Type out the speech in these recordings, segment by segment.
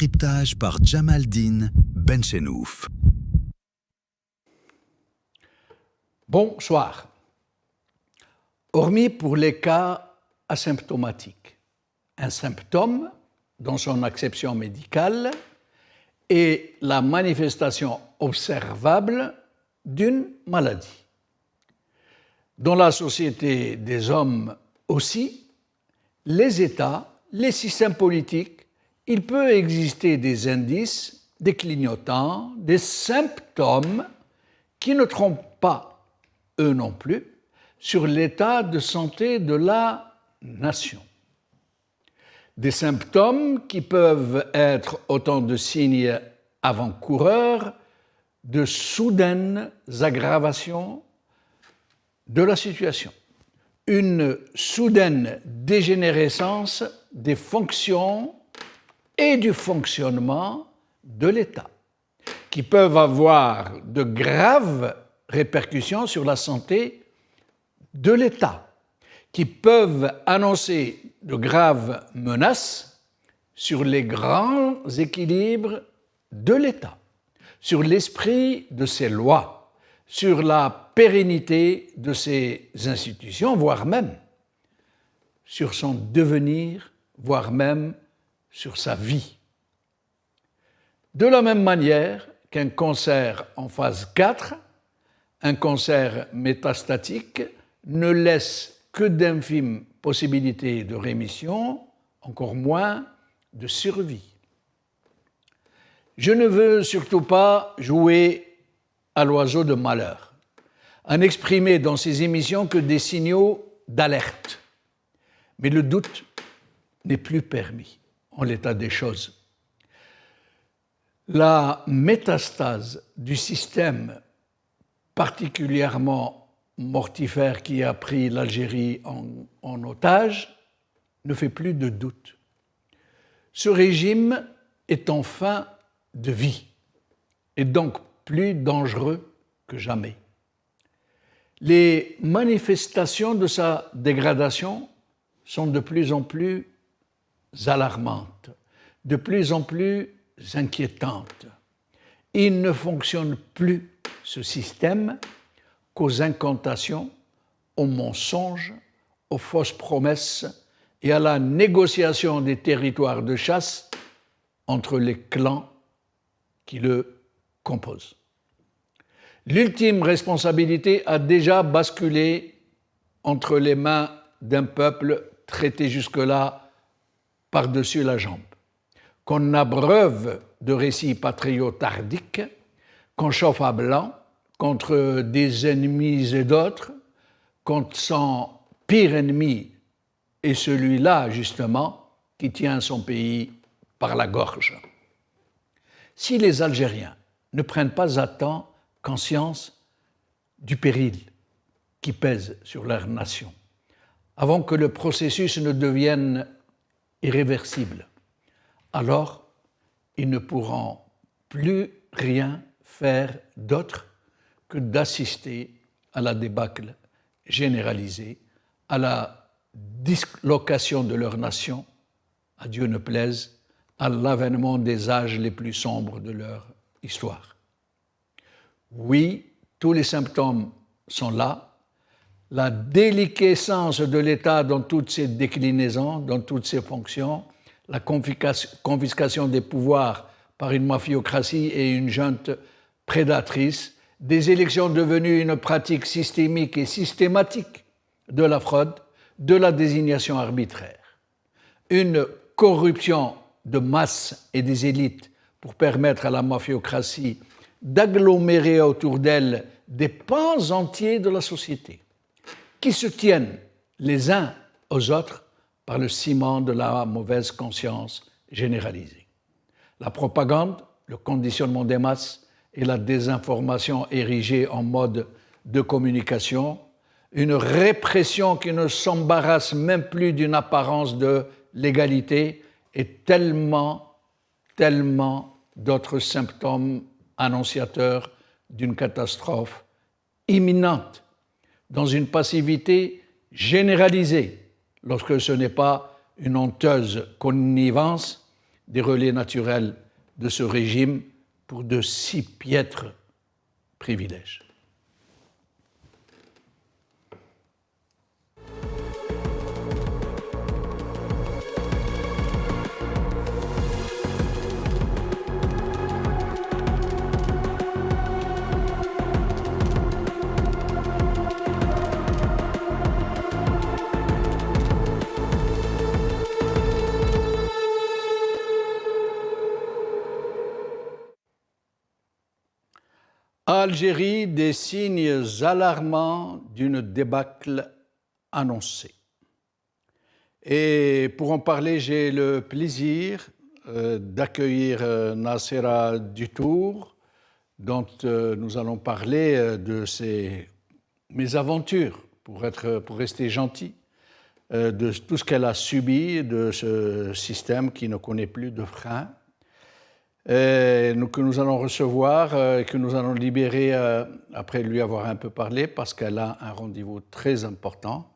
Décryptage par Jamaldine Benchenouf. Bonsoir. Hormis pour les cas asymptomatiques, un symptôme, dans son acception médicale, est la manifestation observable d'une maladie. Dans la société des hommes aussi, les États, les systèmes politiques, il peut exister des indices, des clignotants, des symptômes qui ne trompent pas, eux non plus, sur l'état de santé de la nation. Des symptômes qui peuvent être autant de signes avant-coureurs de soudaines aggravations de la situation. Une soudaine dégénérescence des fonctions et du fonctionnement de l'État, qui peuvent avoir de graves répercussions sur la santé de l'État, qui peuvent annoncer de graves menaces sur les grands équilibres de l'État, sur l'esprit de ses lois, sur la pérennité de ses institutions, voire même sur son devenir, voire même sur sa vie. De la même manière qu'un cancer en phase 4, un cancer métastatique ne laisse que d'infimes possibilités de rémission, encore moins de survie. Je ne veux surtout pas jouer à l'oiseau de malheur, en exprimer dans ces émissions que des signaux d'alerte. Mais le doute n'est plus permis en l'état des choses. La métastase du système particulièrement mortifère qui a pris l'Algérie en otage ne fait plus de doute. Ce régime est en fin de vie et donc plus dangereux que jamais. Les manifestations de sa dégradation sont de plus en plus alarmantes, de plus en plus inquiétantes. Il ne fonctionne plus, ce système, qu'aux incantations, aux mensonges, aux fausses promesses et à la négociation des territoires de chasse entre les clans qui le composent. L'ultime responsabilité a déjà basculé entre les mains d'un peuple traité jusque-là par-dessus la jambe, qu'on abreuve de récits patriotardiques, qu'on chauffe à blanc contre des ennemis et d'autres, quand son pire ennemi est celui-là, justement, qui tient son pays par la gorge. Si les Algériens ne prennent pas à temps conscience du péril qui pèse sur leur nation, avant que le processus ne devienne irréversible, alors ils ne pourront plus rien faire d'autre que d'assister à la débâcle généralisée, à la dislocation de leur nation, à Dieu ne plaise, à l'avènement des âges les plus sombres de leur histoire. Oui, tous les symptômes sont là. La déliquescence de l'État dans toutes ses déclinaisons, dans toutes ses fonctions, la confiscation des pouvoirs par une mafiocratie et une junte prédatrice, des élections devenues une pratique systémique et systématique de la fraude, de la désignation arbitraire, une corruption de masse et des élites pour permettre à la mafiocratie d'agglomérer autour d'elle des pans entiers de la société, qui se tiennent les uns aux autres par le ciment de la mauvaise conscience généralisée. La propagande, le conditionnement des masses et la désinformation érigée en mode de communication, une répression qui ne s'embarrasse même plus d'une apparence de légalité et tellement d'autres symptômes annonciateurs d'une catastrophe imminente, dans une passivité généralisée, lorsque ce n'est pas une honteuse connivence des relais naturels de ce régime pour de si piètres privilèges. Algérie, des signes alarmants d'une débâcle annoncée. Et pour en parler, j'ai le plaisir d'accueillir Nacera Dutour, dont nous allons parler de ses mésaventures, pour rester gentil, de tout ce qu'elle a subi, de ce système qui ne connaît plus de frein, que nous allons recevoir et que nous allons libérer après lui avoir un peu parlé, parce qu'elle a un rendez-vous très important.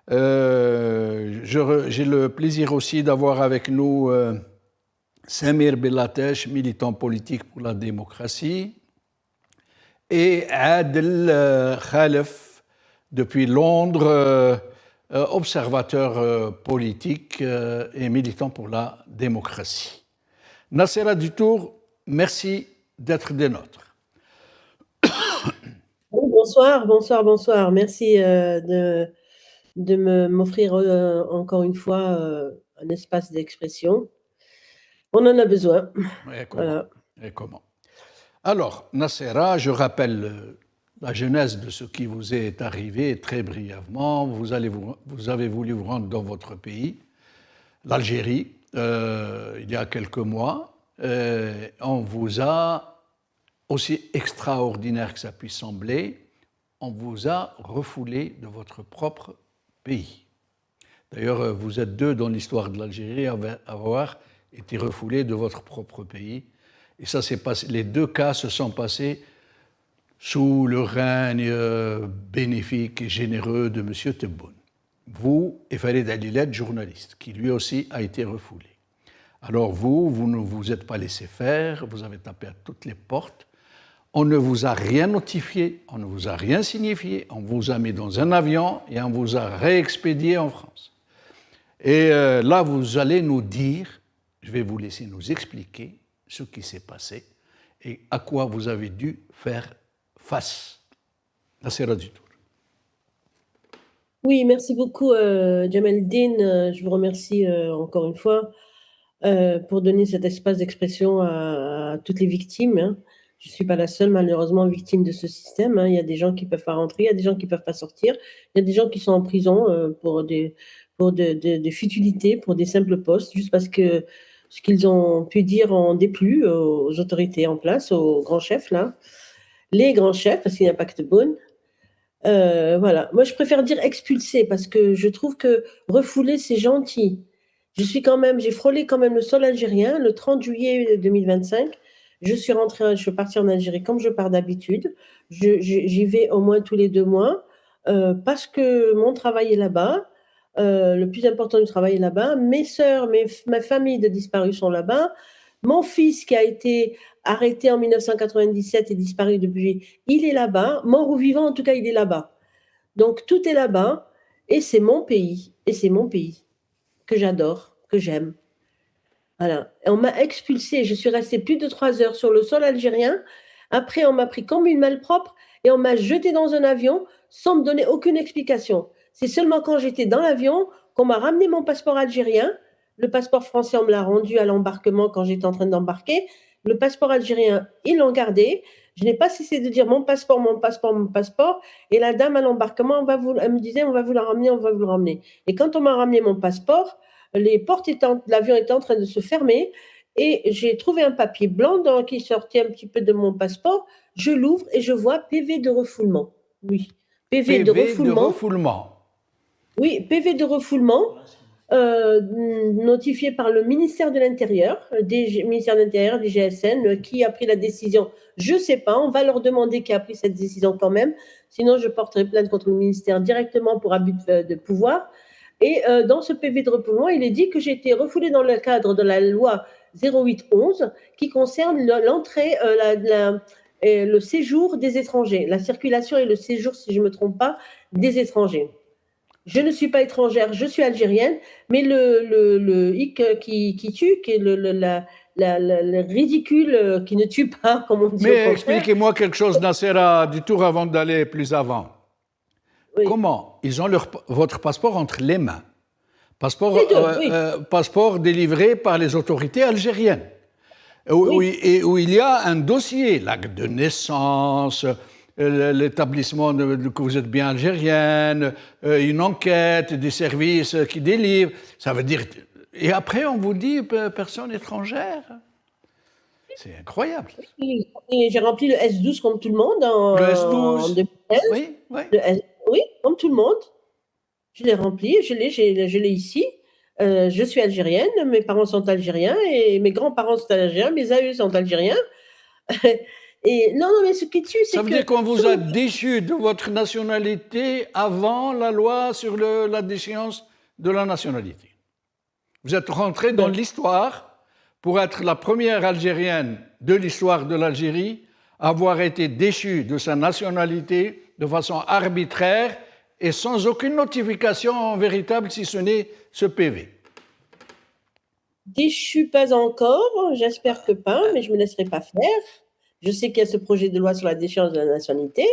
J'ai le plaisir aussi d'avoir avec nous Samir Bellatesh, militant politique pour la démocratie, et Adel Khalef, depuis Londres, observateur politique et militant pour la démocratie. Nacera Dutour, merci d'être des nôtres. Bonsoir, bonsoir, bonsoir. Merci de m'offrir encore une fois un espace d'expression. On en a besoin. Et comment, et comment. Alors, Nacera, je rappelle la genèse de ce qui vous est arrivé très brièvement. Vous avez voulu vous rendre dans votre pays, l'Algérie, il y a quelques mois. On vous a, aussi extraordinaire que ça puisse sembler, on vous a refoulé de votre propre pays. D'ailleurs, vous êtes deux dans l'histoire de l'Algérie à avoir été refoulés de votre propre pays. Et ça s'est passé, les deux cas se sont passés sous le règne bénéfique et généreux de M. Tebboune. Vous et Farid Alilet, journaliste, qui lui aussi a été refoulé. Alors vous ne vous êtes pas laissé faire, vous avez tapé à toutes les portes, on ne vous a rien notifié, on ne vous a rien signifié, on vous a mis dans un avion et on vous a réexpédié en France. Et là, vous allez nous dire, je vais vous laisser nous expliquer ce qui s'est passé et à quoi vous avez dû faire face. Nacera Dutour. Oui, merci beaucoup, Jamaldine. Je vous remercie encore une fois pour donner cet espace d'expression à toutes les victimes. Hein. Je ne suis pas la seule, malheureusement, victime de ce système. Hein. Il y a des gens qui ne peuvent pas rentrer, il y a des gens qui ne peuvent pas sortir, il y a des gens qui sont en prison pour des futilités, pour des simples postes, juste parce que ce qu'ils ont pu dire en déplu aux autorités en place, aux grands chefs, là. Les grands chefs, parce qu'il n'y a pas que Tebboune. Voilà. Moi, je préfère dire expulser, parce que je trouve que refouler, c'est gentil. J'ai frôlé quand même le sol algérien le 30 juillet 2025. Je suis partie en Algérie comme je pars d'habitude. J'y vais au moins tous les 2 mois parce que mon travail est là-bas. Le plus important du travail est là-bas. Mes sœurs, ma famille de disparus sont là-bas. Mon fils qui a été arrêté en 1997 et disparu depuis, il est là-bas. Mort ou vivant, en tout cas, il est là-bas. Donc tout est là-bas et c'est mon pays. Et c'est mon pays que j'adore, que j'aime. Voilà. Et on m'a expulsée. Je suis restée plus de 3 heures sur le sol algérien. Après, on m'a pris comme une malpropre et on m'a jetée dans un avion sans me donner aucune explication. C'est seulement quand j'étais dans l'avion qu'on m'a ramené mon passeport algérien. Le passeport français, on me l'a rendu à l'embarquement quand j'étais en train d'embarquer. Le passeport algérien, ils l'ont gardé. Je n'ai pas cessé de dire mon passeport, mon passeport, mon passeport. Et la dame à l'embarquement, elle me disait, on va vous le ramener, on va vous le ramener. Et quand on m'a ramené mon passeport, les portes de l'avion étaient en train de se fermer et j'ai trouvé un papier blanc qui sortait un petit peu de mon passeport. Je l'ouvre et je vois PV de refoulement. Oui, PV de refoulement. Oui, PV de refoulement notifié par le ministère de l'Intérieur, des GSN, qui a pris la décision. Je ne sais pas, on va leur demander qui a pris cette décision quand même. Sinon, je porterai plainte contre le ministère directement pour abus de pouvoir. Et dans ce PV de refoulement, il est dit que j'ai été refoulée dans le cadre de la loi 0811 qui concerne l'entrée, le séjour des étrangers, la circulation et le séjour, si je ne me trompe pas, des étrangers. Je ne suis pas étrangère, je suis algérienne, mais le hic qui tue, qui est le ridicule qui ne tue pas, comme on dit au Mais contraire. expliquez-moi quelque chose, Nassera, du tour avant d'aller plus avant. Oui. Comment ils ont votre passeport entre les mains, passeport, Les deux, oui. passeport délivré par les autorités algériennes, Oui. où il y a un dossier, l'acte de naissance, l'établissement que vous êtes bien algérienne, une enquête des services qui délivrent. Ça veut dire. Et après, on vous dit personne étrangère. C'est incroyable. Et j'ai rempli le S12 comme tout le monde Le en S12. 2016. Oui, oui. Oui, comme tout le monde. Je l'ai rempli, je l'ai ici. Je suis algérienne, mes parents sont algériens et mes grands-parents sont algériens, mes aïeux sont algériens. Et non, mais ce qui tue, c'est que... Ça veut dire qu'on vous a déchu de votre nationalité avant la loi sur la déchéance de la nationalité. Vous êtes rentré dans l'histoire pour être la première Algérienne de l'histoire de l'Algérie à avoir été déchue de sa nationalité de façon arbitraire et sans aucune notification véritable, si ce n'est ce PV. Déchu pas encore, j'espère que pas, mais je ne me laisserai pas faire. Je sais qu'il y a ce projet de loi sur la déchéance de la nationalité,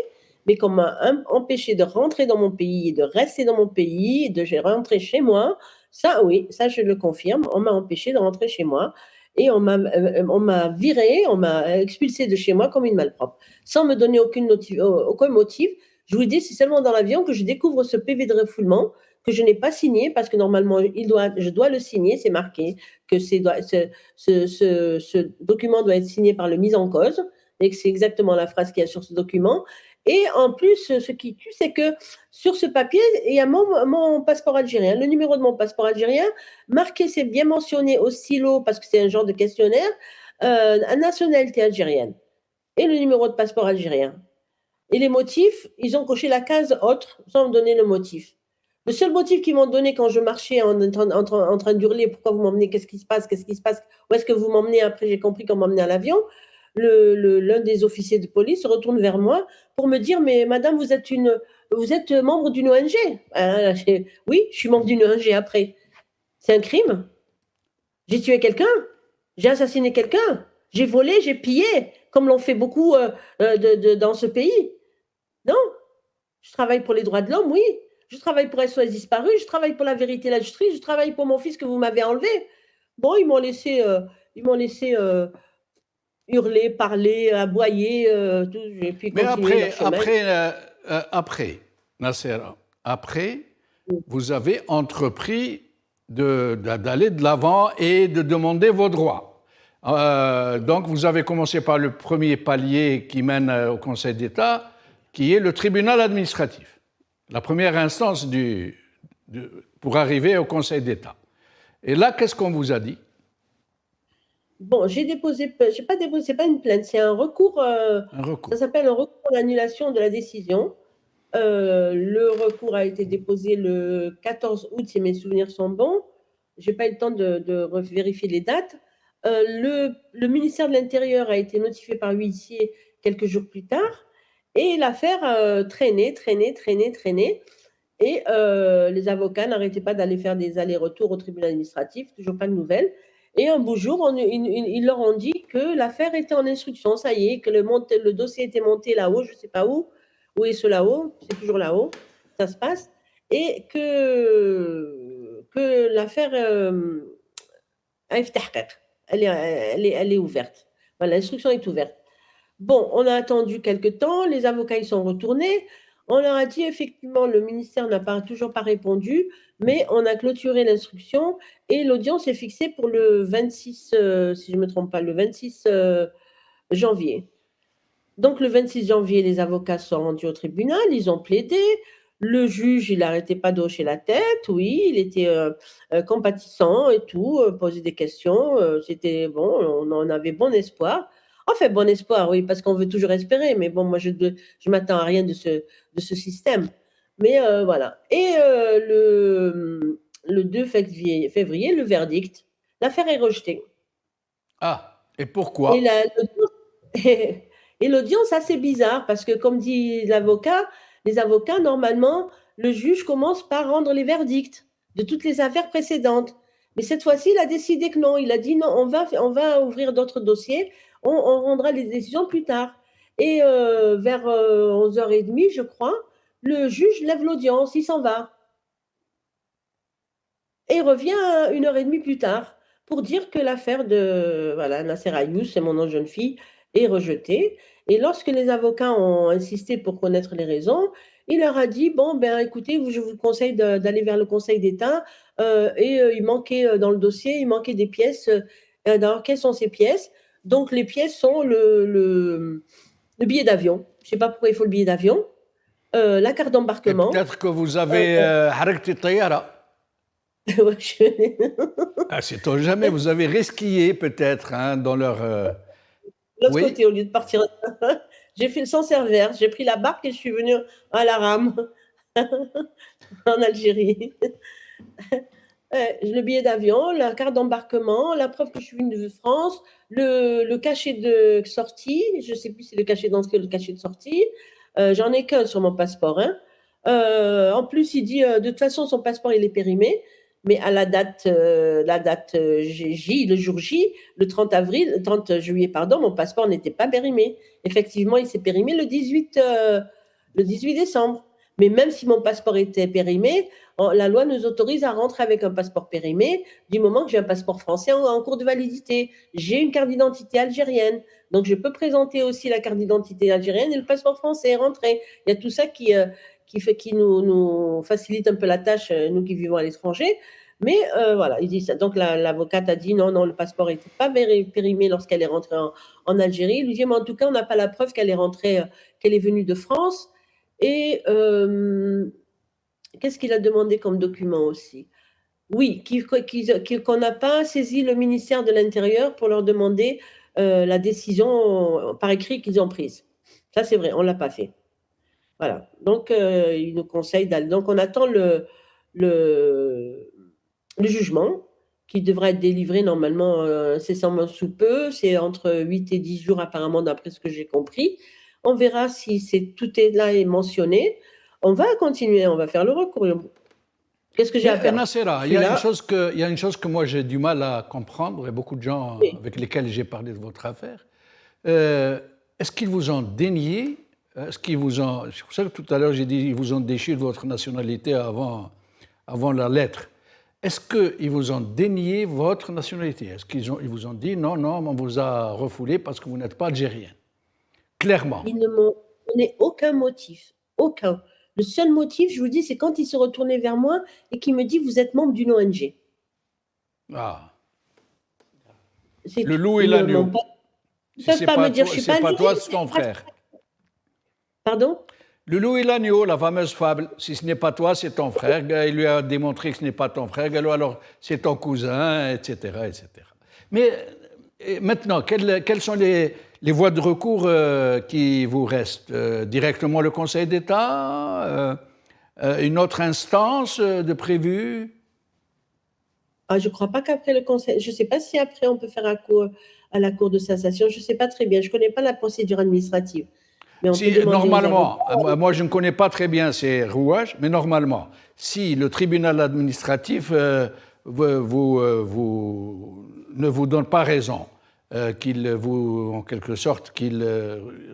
mais qu'on m'a empêché de rentrer dans mon pays, de rester dans mon pays, de rentrer chez moi. Ça, oui, ça je le confirme, on m'a empêché de rentrer chez moi et on m'a viré, on m'a expulsé de chez moi comme une malpropre, sans me donner aucun motif. Je vous dis, c'est seulement dans l'avion que je découvre ce PV de refoulement que je n'ai pas signé parce que normalement, je dois le signer, c'est marqué que ce document doit être signé par le mis en cause et que c'est exactement la phrase qu'il y a sur ce document. Et en plus, ce qui tue, c'est que sur ce papier, il y a mon passeport algérien, le numéro de mon passeport algérien, marqué, c'est bien mentionné au stylo, parce que c'est un genre de questionnaire, à nationalité algérienne, et le numéro de passeport algérien. Et les motifs, ils ont coché la case autre, sans me donner le motif. Le seul motif qu'ils m'ont donné quand je marchais en train d'hurler, pourquoi vous m'emmenez, qu'est-ce qui se passe, où est-ce que vous m'emmenez, après j'ai compris qu'on m'emmenait à l'avion, l'un des officiers de police se retourne vers moi pour me dire, mais madame, vous êtes membre d'une ONG. Oui, je suis membre d'une ONG après. C'est un crime. J'ai tué quelqu'un, j'ai assassiné quelqu'un, j'ai volé, j'ai pillé, comme l'ont fait beaucoup dans ce pays. Non, je travaille pour les droits de l'homme, oui. Je travaille pour SOS Disparu, je travaille pour la vérité et la justice, je travaille pour mon fils que vous m'avez enlevé. Bon, ils m'ont laissé hurler, parler, aboyer, tout, et puis mais continuer leur chemin. Après, Nasser, vous avez entrepris d'aller de l'avant et de demander vos droits. Donc, vous avez commencé par le premier palier qui mène au Conseil d'État, qui est le tribunal administratif, la première instance pour arriver au Conseil d'État. Et là, qu'est-ce qu'on vous a dit? Bon, j'ai pas déposé, c'est pas une plainte, c'est un recours. Un recours. Ça s'appelle un recours d'annulation de la décision. Le recours a été déposé le 14 août, si mes souvenirs sont bons. Je n'ai pas eu le temps de vérifier les dates. Le ministère de l'Intérieur a été notifié par huissier quelques jours plus tard. Et l'affaire traînait. Et les avocats n'arrêtaient pas d'aller faire des allers-retours au tribunal administratif, toujours pas de nouvelles. Et un beau jour, ils leur ont dit que l'affaire était en instruction, ça y est, que le dossier était monté là-haut, je ne sais pas où est ce là-haut, c'est toujours là-haut, ça se passe, et que l'affaire elle est ouverte. Voilà, l'instruction est ouverte. Bon, on a attendu quelques temps, les avocats ils sont retournés, on leur a dit effectivement le ministère n'a toujours pas répondu, mais on a clôturé l'instruction et l'audience est fixée pour le 26, si je ne me trompe pas, le 26 janvier. Donc le 26 janvier, les avocats sont rendus au tribunal, ils ont plaidé, le juge, il n'arrêtait pas de hocher la tête, oui, il était compatissant et tout, posait des questions, c'était bon, on en avait bon espoir. Enfin, bon espoir, oui, parce qu'on veut toujours espérer, mais bon, moi, je m'attends à rien de ce système. Mais voilà. Et le 2 février, le verdict, l'affaire est rejetée. Ah, et Et pourquoi? et l'audience, assez bizarre, parce que comme dit l'avocat, les avocats, normalement, le juge commence par rendre les verdicts de toutes les affaires précédentes. Mais cette fois-ci, il a décidé que non. Il a dit non, on va ouvrir d'autres dossiers, on rendra les décisions plus tard. Et vers 11h30, je crois, le juge lève l'audience, il s'en va. Et revient 1h30 plus tard pour dire que l'affaire de voilà, Nasser Ayous, c'est mon nom de jeune fille, est rejetée. Et lorsque les avocats ont insisté pour connaître les raisons, il leur a dit, bon, ben écoutez, je vous conseille d'aller vers le Conseil d'État. Il manquait dans le dossier, il manquait des pièces. Alors, quelles sont ces pièces? Donc, les pièces sont le billet d'avion. Je ne sais pas pourquoi il faut le billet d'avion. La carte Et d'embarquement. peut-être que vous avez حركت الطيارة. Ah, c'est jamais, vous avez resquillé peut-être hein, dans leur... L'autre Oui, côté, au lieu de partir, j'ai fait le sens inverse. J'ai pris la barque et je suis venue à la rame en Algérie. Le billet d'avion, la carte d'embarquement, la preuve que je suis venue de France, le cachet de sortie, je ne sais plus si c'est le cachet d'entrée ou le cachet de sortie. J'en ai qu'un sur mon passeport. Hein. En plus, il dit de toute façon, son passeport il est périmé, mais à la date J, le jour J, le 30 juillet, pardon, mon passeport n'était pas périmé. Effectivement, il s'est périmé le 18 décembre. Mais même si mon passeport était périmé, la loi nous autorise à rentrer avec un passeport périmé du moment que j'ai un passeport français en cours de validité. J'ai une carte d'identité algérienne. Donc, je peux présenter aussi la carte d'identité algérienne et le passeport français et rentrer. Il y a tout ça qui nous facilite un peu la tâche, nous qui vivons à l'étranger. Mais voilà, il dit ça. Donc, l'avocate a dit non, non, le passeport n'était pas périmé lorsqu'elle est rentrée en Algérie. Il lui dit, mais en tout cas, on n'a pas la preuve qu'elle est rentrée, qu'elle est venue de France. Et qu'est-ce qu'il a demandé comme document aussi? Oui, qu'on n'a pas saisi le ministère de l'Intérieur pour leur demander la décision par écrit qu'ils ont prise. Ça, c'est vrai, on ne l'a pas fait. Voilà. Donc, il nous conseille d'aller. Donc, on attend le, le jugement qui devrait être délivré normalement incessamment sous peu. C'est entre 8 et 10 jours apparemment, d'après ce que j'ai compris. On verra si tout est là et mentionné. On va continuer, on va faire le recours. Qu'est-ce que j'ai à mais perdre? Nassera, Je il y suis a là. il y a une chose que moi j'ai du mal à comprendre, et beaucoup de gens Oui. avec lesquels j'ai parlé de votre affaire. Est-ce qu'ils vous ont dénié, est-ce qu'ils vous ont, c'est pour ça que tout à l'heure j'ai dit ils vous ont déchu de votre nationalité avant la lettre. Est-ce qu'ils vous ont dénié votre nationalité? Est-ce ils vous ont dit non, non, on vous a refoulé parce que vous n'êtes pas algérien? Clairement. Ils ne m'ont donné aucun motif. Aucun. Le seul motif, je vous dis, c'est quand ils se retournaient vers moi et qu'ils me disent, vous êtes membre d'une ONG. Ah. C'est Le tout. loup et Ils ne m'ont l'agneau. pas. Ils Si ne peuvent pas me dire, je ne suis c'est pas pas toi, algérienne. c'est ton frère. Pardon? Le loup et l'agneau, la fameuse fable. Si ce n'est pas toi, c'est ton frère. Il lui a démontré que ce n'est pas ton frère. Alors c'est ton cousin, etc., etc. Mais maintenant, quelles sont les voies de recours qui vous restent? Directement le Conseil d'État? Une autre instance de prévue? Ah, je ne crois pas qu'après le conseil, je ne sais pas si après on peut faire à la Cour de cassation, je ne sais pas très bien, je ne connais pas la procédure administrative, mais on peut Si, demander aux avocats. normalement, moi je ne connais pas très bien ces rouages, mais normalement, si le tribunal administratif ne vous donne pas raison, qu'il vous, en quelque sorte, qu'il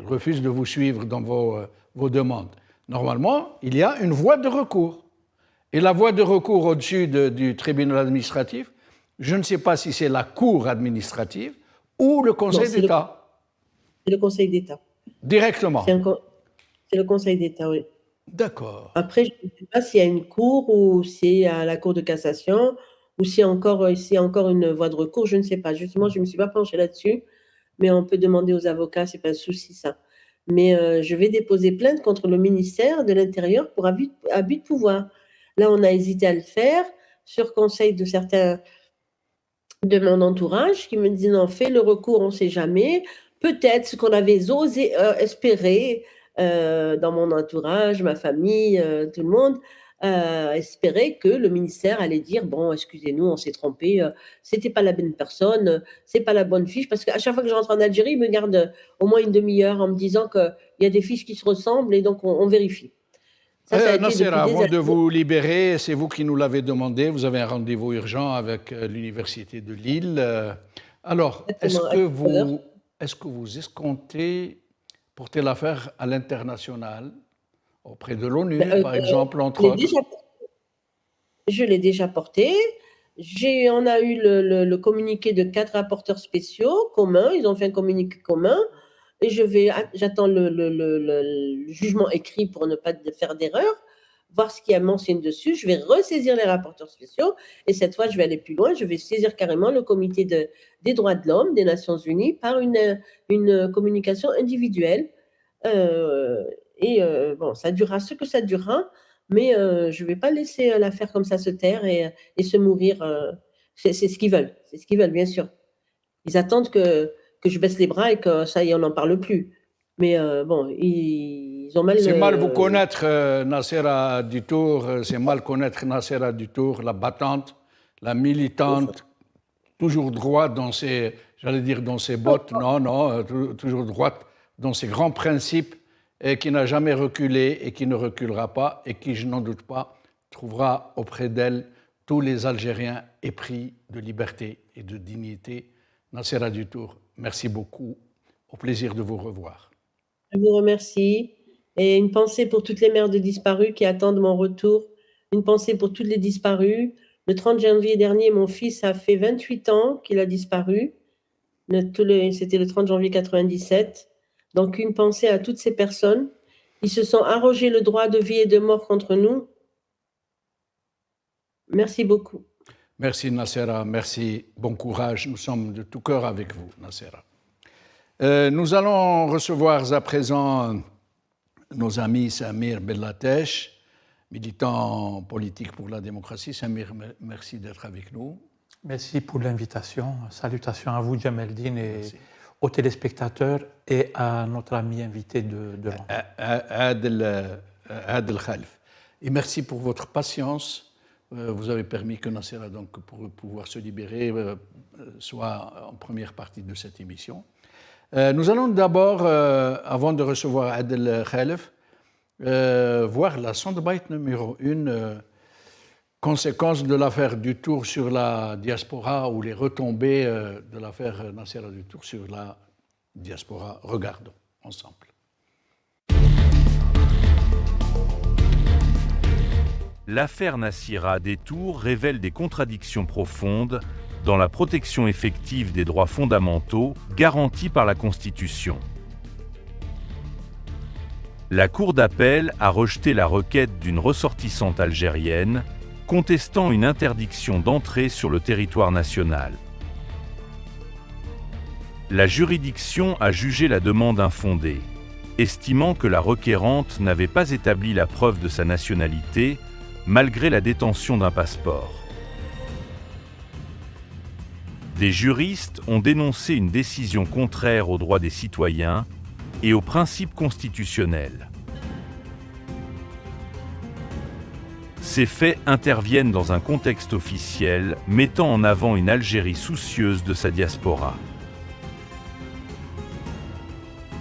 refuse de vous suivre dans vos demandes, normalement, il y a une voie de recours. Et la voie de recours au-dessus du tribunal administratif, je ne sais pas si c'est la Cour administrative ou le Conseil d'État. C'est le Conseil d'État. Directement. C'est le Conseil d'État, oui. D'accord. Après, je ne sais pas s'il y a une cour ou c'est à la Cour de cassation ou s'il y a encore une voie de recours, je ne sais pas. Justement, je ne me suis pas penchée là-dessus, mais on peut demander aux avocats, ce n'est pas un souci ça. Mais je vais déposer plainte contre le ministère de l'Intérieur pour abus de pouvoir. Là, on a hésité à le faire sur conseil de certains de mon entourage qui me disent non, fais le recours, on ne sait jamais. Peut-être ce qu'on avait osé espérer, dans mon entourage, ma famille, tout le monde, espérait que le ministère allait dire bon, excusez-nous, on s'est trompé, c'était pas la bonne personne, c'est pas la bonne fiche, parce qu'à chaque fois que je rentre en Algérie, ils me gardent au moins une demi-heure en me disant qu'il y a des fiches qui se ressemblent et donc on vérifie. Ça a été Nasser, depuis des avant de années. vous libérer, c'est vous qui nous l'avez demandé, vous avez un rendez-vous urgent avec l'Université de Lille. Alors, Exactement, à tout à l'heure. est-ce que vous escomptez porter l'affaire à l'international, auprès de l'ONU, Ben, par exemple, je entre l'ai autres? déjà porté. On a eu le communiqué de 4 rapporteurs spéciaux communs. Ils ont fait un communiqué commun. Et j'attends le jugement écrit pour ne pas faire d'erreur, voir ce qu'il y a mentionné dessus. Je vais ressaisir les rapporteurs spéciaux. Et cette fois, je vais aller plus loin. Je vais saisir carrément le comité des droits de l'homme des Nations Unies par une communication individuelle. Bon, ça durera ce que ça durera, mais je ne vais pas laisser l'affaire comme ça se taire et se mourir. C'est ce qu'ils veulent. C'est ce qu'ils veulent, bien sûr. Ils attendent que je baisse les bras et que ça y est, on n'en parle plus. Mais bon, ils ont mal. C'est mal vous connaître, Nassera Dutour, c'est mal connaître Nassera Dutour, la battante, la militante, toujours droite dans ses, j'allais dire dans ses bottes, non, toujours droite dans ses grands principes, et qui n'a jamais reculé et qui ne reculera pas, et qui, je n'en doute pas, trouvera auprès d'elle tous les Algériens épris de liberté et de dignité. Nassera Dutour, merci beaucoup, au plaisir de vous revoir. Je vous remercie. Et une pensée pour toutes les mères de disparus qui attendent mon retour. Une pensée pour toutes les disparus. Le 30 janvier dernier, mon fils a fait 28 ans qu'il a disparu. C'était le 30 janvier 97. Donc, une pensée à toutes ces personnes. Ils se sont arrogés le droit de vie et de mort contre nous. Merci beaucoup. Merci Nassera, merci, bon courage, nous sommes de tout cœur avec vous, Nassera. Nous allons recevoir à présent nos amis Samir Bellatesh, militant politique pour la démocratie. Samir, merci d'être avec nous. Merci pour l'invitation. Salutations à vous, Jamaldine, et aux téléspectateurs et à notre ami invité de Adel Khalif. Et merci pour votre patience. Vous avez permis que Nassera, donc, pour pouvoir se libérer, soit en première partie de cette émission. Nous allons d'abord, avant de recevoir Adel Khalif, voir la soundbite numéro 1, conséquence de l'affaire Dutour sur la diaspora ou les retombées de l'affaire Nassera Dutour sur la diaspora. Regardons ensemble. L'affaire Nassera Dutour révèle des contradictions profondes dans la protection effective des droits fondamentaux garantis par la Constitution. La Cour d'appel a rejeté la requête d'une ressortissante algérienne contestant une interdiction d'entrée sur le territoire national. La juridiction a jugé la demande infondée, estimant que la requérante n'avait pas établi la preuve de sa nationalité malgré la détention d'un passeport. Des juristes ont dénoncé une décision contraire aux droits des citoyens et aux principes constitutionnels. Ces faits interviennent dans un contexte officiel mettant en avant une Algérie soucieuse de sa diaspora.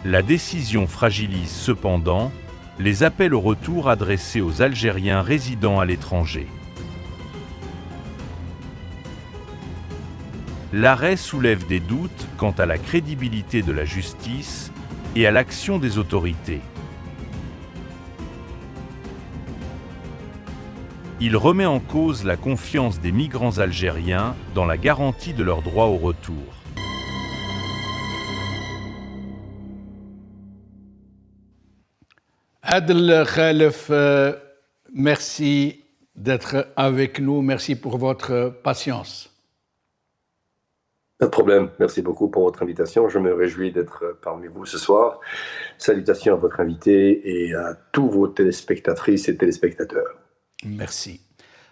La décision fragilise cependant les appels au retour adressés aux Algériens résidant à l'étranger. L'arrêt soulève des doutes quant à la crédibilité de la justice et à l'action des autorités. Il remet en cause la confiance des migrants algériens dans la garantie de leur droit au retour. Adel Khalif, merci d'être avec nous, merci pour votre patience. Pas de problème, merci beaucoup pour votre invitation. Je me réjouis d'être parmi vous ce soir. Salutations à votre invité et à tous vos téléspectatrices et téléspectateurs. Merci.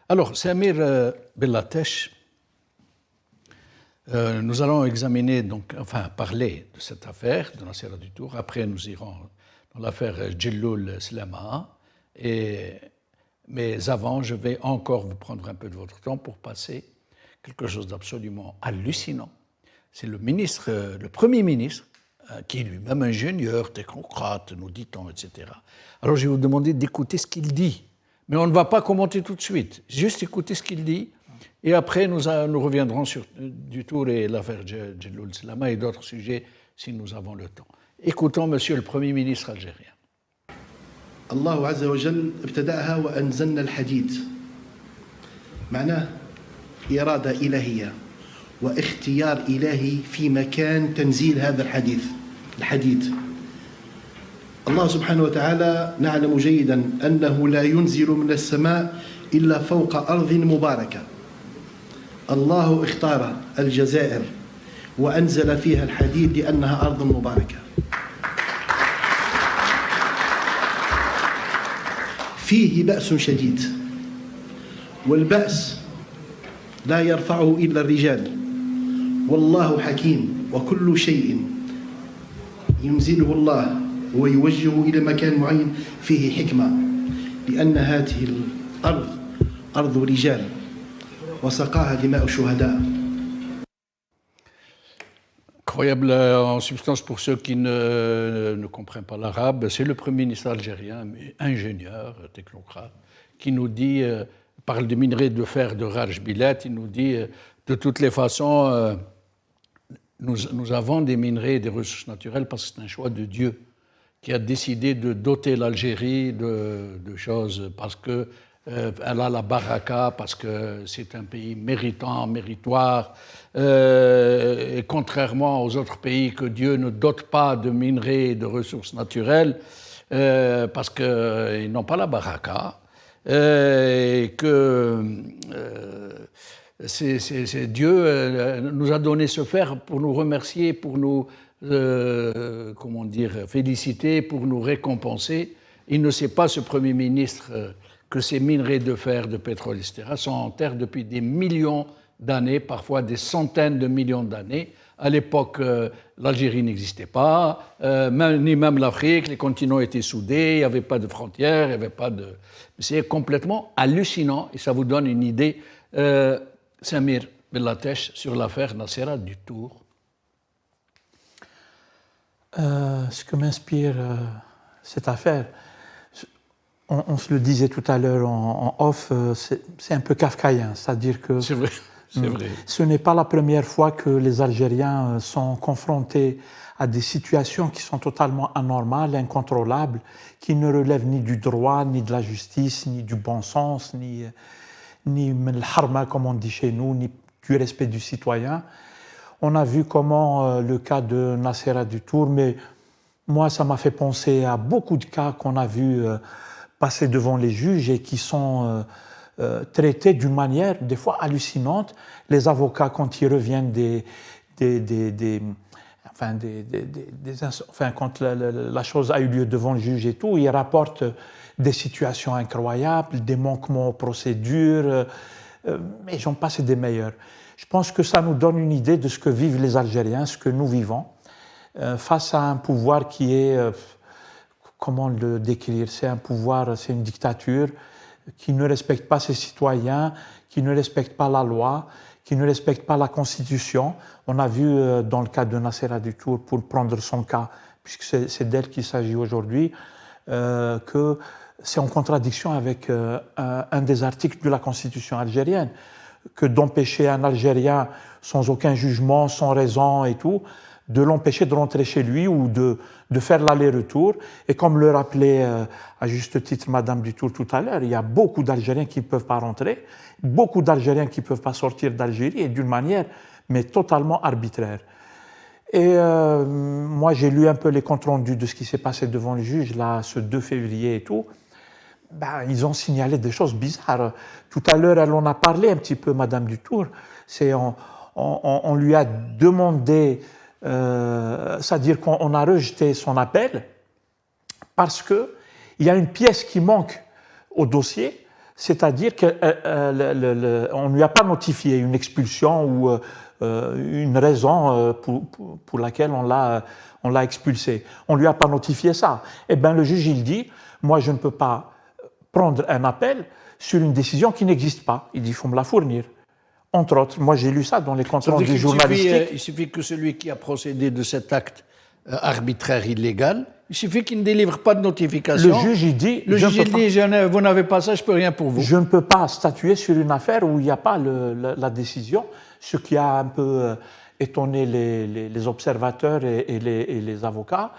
Alors, Samir Bellatesh, nous allons examiner, parler de cette affaire de Nassera Dutour. Après, nous irons dans l'affaire Djelloul Slama. Mais avant, je vais encore vous prendre un peu de votre temps pour passer quelque chose d'absolument hallucinant. C'est le Premier ministre, qui est lui-même ingénieur, technocrate, nous dit-on, etc. Alors je vais vous demander d'écouter ce qu'il dit. Mais on ne va pas commenter tout de suite. Juste écouter ce qu'il dit. Et après, nous reviendrons sur du tour et l'affaire Djelloul Slama et d'autres sujets si nous avons le temps. Écoutons Monsieur le Premier ministre algérien. الله عز وجل ابتدأها وأنزلنا الحديد معناه إرادة إلهية واختيار إلهي في مكان تنزيل هذا الحديد الله سبحانه وتعالى نعلم جيدا أنه لا ينزل من السماء إلا فوق أرض مباركة الله اختار الجزائر وأنزل فيها الحديد لأنها أرض مباركة فيه بأس شديد والبأس لا يرفعه إلا الرجال والله حكيم وكل شيء ينزله الله ويوجهه إلى مكان معين فيه حكمة لأن هذه الأرض أرض رجال وسقاها دماء الشهداء. Incroyable en substance pour ceux qui ne comprennent pas l'arabe, c'est le Premier ministre algérien, ingénieur, technocrate, qui nous dit, parle de minerais de fer de Rajbilat, il nous dit, de toutes les façons, nous avons des minerais et des ressources naturelles parce que c'est un choix de Dieu qui a décidé de doter l'Algérie de choses parce que elle a la baraka, parce que c'est un pays méritant, méritoire, et contrairement aux autres pays que Dieu ne dote pas de minerais et de ressources naturelles, parce qu'ils n'ont pas la baraka, et que Dieu nous a donné ce fer pour nous remercier, pour nous féliciter, pour nous récompenser. Il ne sait pas, ce Premier ministre, que ces minerais de fer, de pétrole, etc., sont en terre depuis des millions d'années, parfois des centaines de millions d'années. À l'époque, l'Algérie n'existait pas, ni même l'Afrique, les continents étaient soudés, il n'y avait pas de frontières, il n'y avait pas de... C'est complètement hallucinant et ça vous donne une idée, Samir Bellatesh, sur l'affaire Nasera du Tour. Ce que m'inspire cette affaire, on se le disait tout à l'heure en off, c'est un peu kafkaïen, c'est-à-dire que c'est vrai. Ce n'est pas la première fois que les Algériens sont confrontés à des situations qui sont totalement anormales, incontrôlables, qui ne relèvent ni du droit, ni de la justice, ni du bon sens, ni le harma, comme on dit chez nous, ni du respect du citoyen. On a vu comment le cas de Nasera du Tour, mais moi, ça m'a fait penser à beaucoup de cas qu'on a vus passer devant les juges et qui sont traités d'une manière des fois hallucinante. Les avocats, quand ils reviennent quand la chose a eu lieu devant le juge et tout, ils rapportent des situations incroyables, des manquements aux procédures, mais j'en passe des meilleurs. Je pense que ça nous donne une idée de ce que vivent les Algériens, ce que nous vivons, face à un pouvoir qui est... comment le décrire? C'est un pouvoir, c'est une dictature qui ne respecte pas ses citoyens, qui ne respecte pas la loi, qui ne respecte pas la Constitution. On a vu dans le cas de Nasera du Tour, pour prendre son cas, puisque c'est d'elle qu'il s'agit aujourd'hui, que c'est en contradiction avec un des articles de la Constitution algérienne, que d'empêcher un Algérien sans aucun jugement, sans raison et tout, de l'empêcher de rentrer chez lui ou de faire l'aller-retour. Et comme le rappelait à juste titre Madame Dutour tout à l'heure, il y a beaucoup d'Algériens qui ne peuvent pas rentrer, beaucoup d'Algériens qui ne peuvent pas sortir d'Algérie, et d'une manière mais totalement arbitraire. Et moi, j'ai lu un peu les comptes rendus de ce qui s'est passé devant le juge, là, ce 2 février et tout. Ben, ils ont signalé des choses bizarres. Tout à l'heure, elle en a parlé un petit peu, Madame Dutour. On lui a demandé... c'est-à-dire qu'on a rejeté son appel parce qu'il y a une pièce qui manque au dossier, C'est-à-dire qu'on ne lui a pas notifié une expulsion ou une raison pour laquelle on l'a expulsé. On ne lui a pas notifié ça. Eh bien, le juge, il dit, moi, je ne peux pas prendre un appel sur une décision qui n'existe pas. Il dit, il faut me la fournir. Entre autres, moi, j'ai lu ça dans les comptes rendus journalistiques. Il suffit que celui qui a procédé de cet acte arbitraire illégal, il suffit qu'il ne délivre pas de notification. Le juge, il dit, vous n'avez pas ça, je ne peux rien pour vous. Je ne peux pas statuer sur une affaire où il n'y a pas la décision, ce qui a un peu étonné les observateurs et les avocats.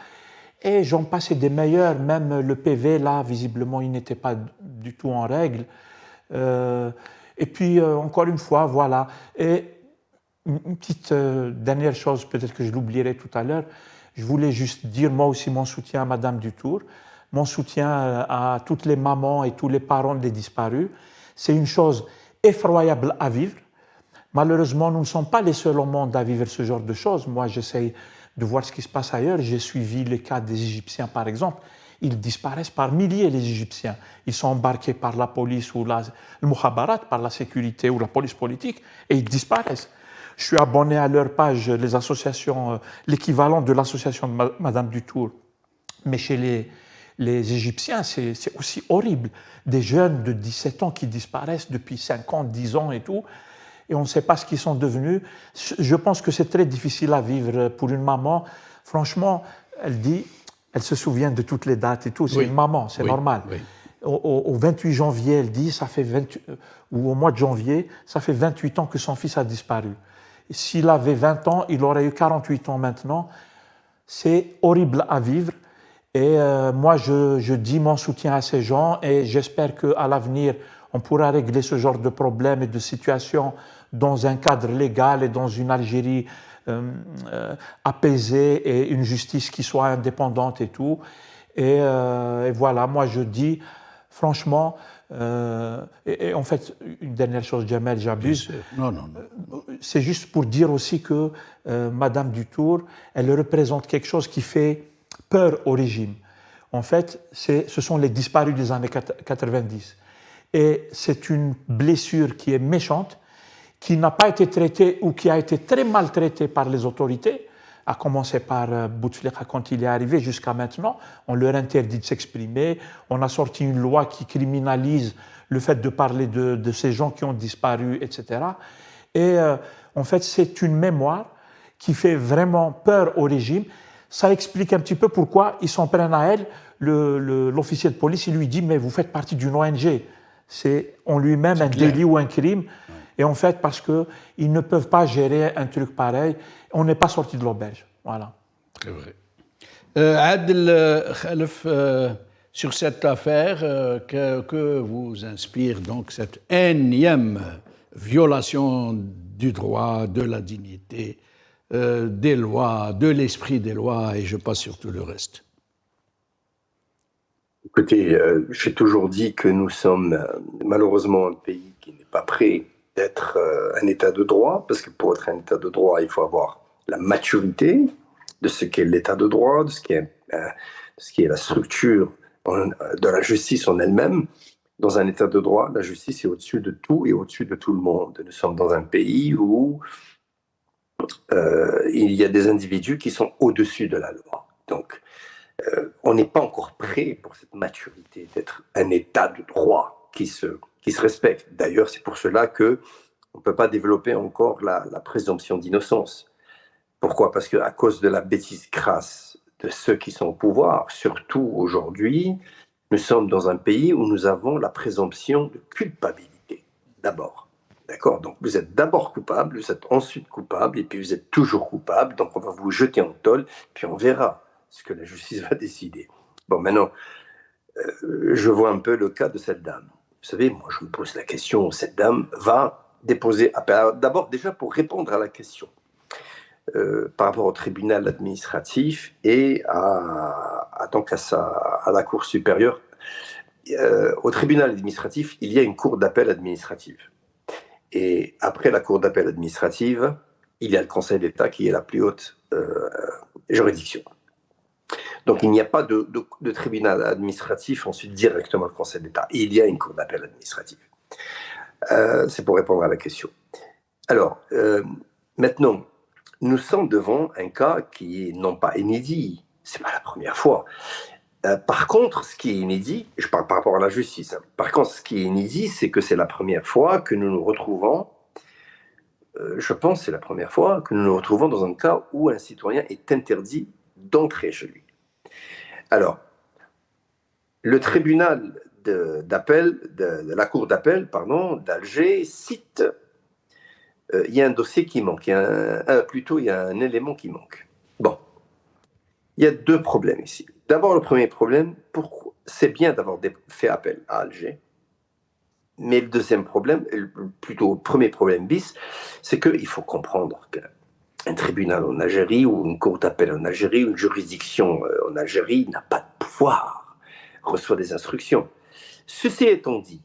Et j'en passais des meilleurs, même le PV, là, visiblement, il n'était pas du tout en règle. Et puis, encore une fois, voilà. Et une petite dernière chose, peut-être que je l'oublierai tout à l'heure, je voulais juste dire moi aussi mon soutien à Madame Dutour, mon soutien à toutes les mamans et tous les parents des disparus. C'est une chose effroyable à vivre. Malheureusement, nous ne sommes pas les seuls au monde à vivre ce genre de choses. Moi, j'essaye de voir ce qui se passe ailleurs. J'ai suivi les cas des Égyptiens, par exemple. Ils disparaissent par milliers, les Égyptiens. Ils sont embarqués par la police ou le mukhabarat, par la sécurité ou la police politique, et ils disparaissent. Je suis abonné à leur page, les associations, l'équivalent de l'association de Madame Dutour. Mais chez les Égyptiens, c'est aussi horrible. Des jeunes de 17 ans qui disparaissent depuis 5 ans, 10 ans et tout, et on ne sait pas ce qu'ils sont devenus. Je pense que c'est très difficile à vivre pour une maman. Franchement, elle dit, elle se souvient de toutes les dates et tout. C'est une maman, c'est normal. Oui. Au 28 janvier, elle dit, ou au mois de janvier, ça fait 28 ans que son fils a disparu. S'il avait 20 ans, il aurait eu 48 ans maintenant. C'est horrible à vivre. Et moi, je dis mon soutien à ces gens et j'espère qu'à l'avenir, on pourra régler ce genre de problèmes et de situations dans un cadre légal et dans une Algérie apaisée et une justice qui soit indépendante et tout. Et voilà, moi je dis, franchement, et en fait, une dernière chose, Jamel, j'abuse. Non. C'est juste pour dire aussi que Madame Dutour, elle représente quelque chose qui fait peur au régime. En fait, ce sont les disparus des années 90. Et c'est une blessure qui est méchante, qui n'a pas été traitée ou qui a été très mal traitée par les autorités, à commencer par Bouteflika quand il est arrivé jusqu'à maintenant. On leur interdit de s'exprimer. On a sorti une loi qui criminalise le fait de parler de ces gens qui ont disparu, etc. Et en fait, c'est une mémoire qui fait vraiment peur au régime. Ça explique un petit peu pourquoi ils s'en prennent à elle. L'officier de police, il lui dit « mais vous faites partie d'une ONG ». C'est en lui-même un délit ou un crime. Et en fait, parce qu'ils ne peuvent pas gérer un truc pareil, on n'est pas sorti de l'auberge. Voilà. C'est vrai. Adel Khalef, sur cette affaire, que vous inspire donc cette énième violation du droit, de la dignité, des lois, de l'esprit des lois, et je passe sur tout le reste? Écoutez, j'ai toujours dit que nous sommes malheureusement un pays qui n'est pas prêt d'être un État de droit, parce que pour être un État de droit, il faut avoir la maturité de ce qu'est l'État de droit, de ce qui est la structure de la justice en elle-même. Dans un État de droit, la justice est au-dessus de tout et au-dessus de tout le monde. Nous sommes dans un pays où il y a des individus qui sont au-dessus de la loi. Donc, on n'est pas encore prêt pour cette maturité d'être un État de droit qui se respecte. D'ailleurs, c'est pour cela qu'on ne peut pas développer encore la présomption d'innocence. Pourquoi? Parce qu'à cause de la bêtise crasse de ceux qui sont au pouvoir, surtout aujourd'hui, nous sommes dans un pays où nous avons la présomption de culpabilité, d'abord. D'accord? Donc vous êtes d'abord coupable, vous êtes ensuite coupable, et puis vous êtes toujours coupable, donc on va vous jeter en tôle, puis on verra ce que la justice va décider. Bon, maintenant, je vois un peu le cas de cette dame. Vous savez, moi je me pose la question, cette dame va déposer appel. D'abord, déjà pour répondre à la question, par rapport au tribunal administratif et à la Cour supérieure. Au tribunal administratif, il y a une cour d'appel administrative. Et après la cour d'appel administrative, il y a le Conseil d'État qui est la plus haute juridiction. Donc il n'y a pas de tribunal administratif ensuite directement le Conseil d'État. Il y a une cour d'appel administrative. C'est pour répondre à la question. Alors, maintenant, nous sommes devant un cas qui est non pas inédit, c'est pas la première fois. Par contre, ce qui est inédit, je parle par rapport à la justice, hein. Par contre, ce qui est inédit, c'est que c'est la première fois que nous nous retrouvons, je pense que c'est la première fois que nous nous retrouvons dans un cas où un citoyen est interdit d'entrer chez lui. Alors, le tribunal d'appel, de la cour d'appel, pardon, d'Alger cite, il y a un dossier qui manque, il y a un élément qui manque. Bon, il y a deux problèmes ici. D'abord, le premier problème, c'est bien d'avoir fait appel à Alger, mais le deuxième problème, plutôt le premier problème bis, c'est qu'il faut comprendre qu'un tribunal en Algérie ou une cour d'appel en Algérie, une juridiction en Algérie n'a pas de pouvoir, reçoit des instructions. Ceci étant dit,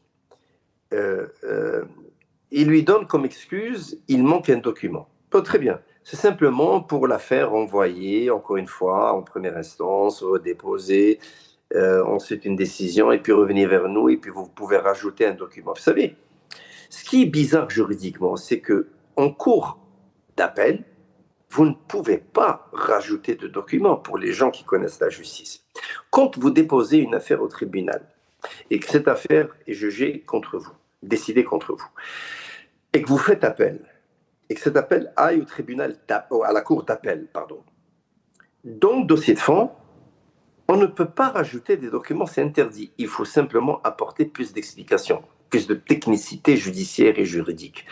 il lui donne comme excuse, il manque un document. Bon, très bien. C'est simplement pour la faire renvoyer, encore une fois, en première instance, déposer, ensuite une décision, et puis revenir vers nous, et puis vous pouvez rajouter un document. Vous savez, ce qui est bizarre juridiquement, c'est qu'en cours d'appel, vous ne pouvez pas rajouter de documents pour les gens qui connaissent la justice. Quand vous déposez une affaire au tribunal, et que cette affaire est jugée contre vous, décidée contre vous, et que vous faites appel, et que cet appel aille au tribunal, à la cour d'appel, pardon. Dans le dossier de fond, on ne peut pas rajouter des documents, c'est interdit. Il faut simplement apporter plus d'explications, plus de technicité judiciaire et juridique.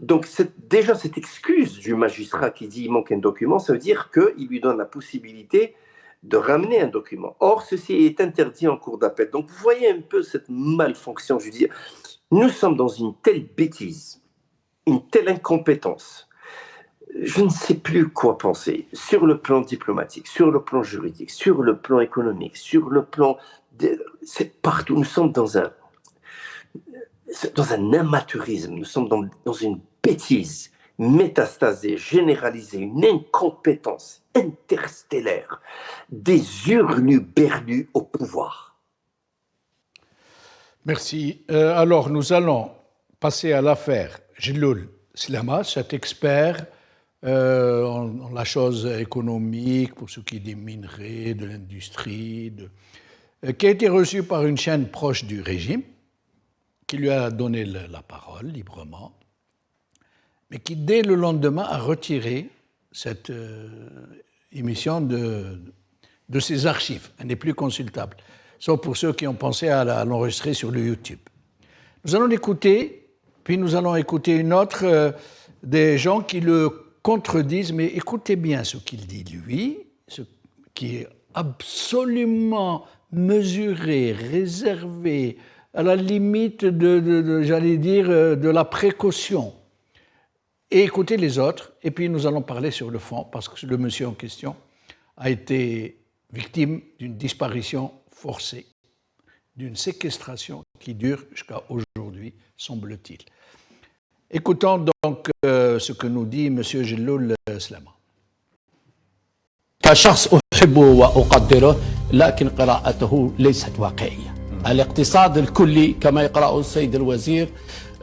Donc déjà cette excuse du magistrat qui dit il manque un document, ça veut dire qu'il lui donne la possibilité de ramener un document. Or, ceci est interdit en cour d'appel. Donc vous voyez un peu cette malfonction judiciaire. Nous sommes dans une telle bêtise, une telle incompétence. Je ne sais plus quoi penser sur le plan diplomatique, sur le plan juridique, sur le plan économique, sur le plan... C'est partout. Nous sommes dans un amateurisme, nous sommes dans une bêtise métastasée, généralisée, une incompétence interstellaire, des hurluberlus au pouvoir. Merci. Alors, nous allons passer à l'affaire Jellul Slama, cet expert en la chose économique, pour ce qui est des minerais, de l'industrie, qui a été reçu par une chaîne proche du régime, qui lui a donné la parole librement, mais qui, dès le lendemain, a retiré cette émission de ses archives. Elle n'est plus consultable, sauf pour ceux qui ont pensé à l'enregistrer sur le YouTube. Nous allons l'écouter, puis nous allons écouter une autre des gens qui le contredisent, mais écoutez bien ce qu'il dit, lui, ce qui est absolument mesuré, réservé, à la limite j'allais dire, de la précaution. Et écoutez les autres, et puis nous allons parler sur le fond, parce que le monsieur en question a été victime d'une disparition forcée, d'une séquestration qui dure jusqu'à aujourd'hui, semble-t-il. Écoutons donc ce que nous dit M. Jellul Slama. كشخص أحبه وأقدره لكن قراءته ليست واقعية. الاقتصاد الكلي كما يقرأه السيد الوزير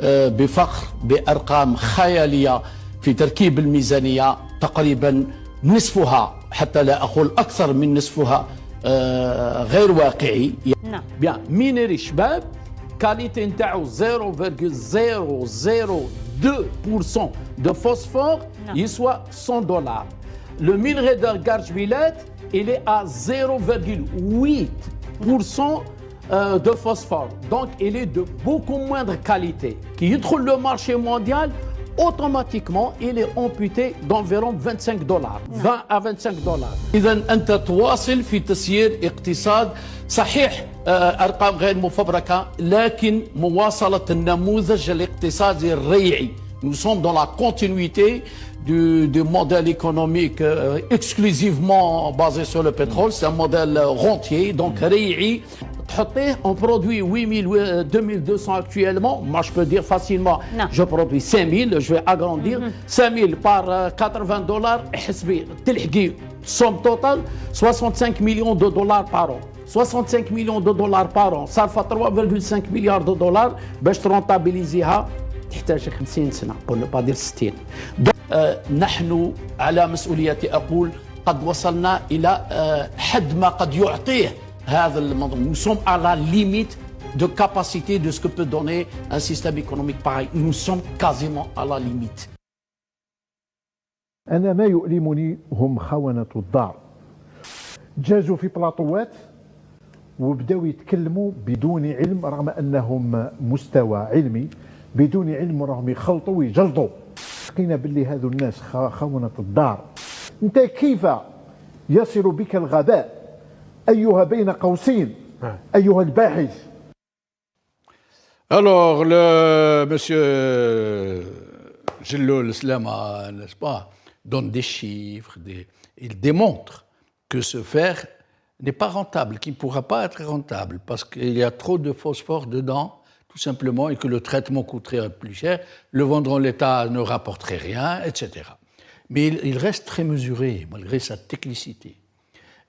بفخر بأرقام خيالية في تركيب الميزانية تقريبا نصفها حتى لا أقول أكثر من نصفها غير واقعي. نعم. بيان مينيري شباب كاليتي نتاعو 0,002% de phosphore يسوى $100. Le minerai d'Argarjbilet, il est à 0,8% de phosphore. Donc, il est de beaucoup moindre qualité. Qui يدخل le marché mondial, automatiquement, il est amputé d'environ $25. 20 à $25. إذا أنت تواصل في تسيير اقتصاد صحيح أرقام غير مفبركة لكن مواصلة النموذج الاقتصادي الريعي. Nous sommes dans la continuité du modèle économique exclusivement basé sur le pétrole. C'est un modèle rentier, donc ريعي. On produit 2200 actuellement. Moi, je peux dire facilement, je produis 5000. Je vais agrandir. 5000 par $80. حسبي تلحقي somme totale 65 millions de dollars par an. 65 millions de dollars par an صارفة 3,5 مليار de dollars باش ترونتابيليزيها تحتاج 50 سنة pour ne pas dire 60. نحن على مسؤوليتي أقول قد وصلنا إلى حد ما قد يعطيه هذا المنظوم. Nous sommes à la limite de capacité de ce que peut donner un système économique pareil. Nous sommes quasiment à la limite. أنا ما يؤلمني هم خونة الدار جازوا في بلاطوات وبداو يتكلموا بدون علم رغم أنهم مستوى علمي بدون علم راهم يخلطوا ويجلطوا. لقينا باللي هذو الناس خونة الدار. أنت كيف يصل بك الغباء أيها بين قوسين أيها الباحث. Alors, le monsieur Gilloul Slama, n'est-ce pas, donne des chiffres, il démontre que ce fer n'est pas rentable, qu'il ne pourra pas être rentable parce qu'il y a trop de phosphore dedans, tout simplement, et que le traitement coûterait plus cher, le vendre en l'état ne rapporterait rien, etc. Mais il reste très mesuré, malgré sa technicité.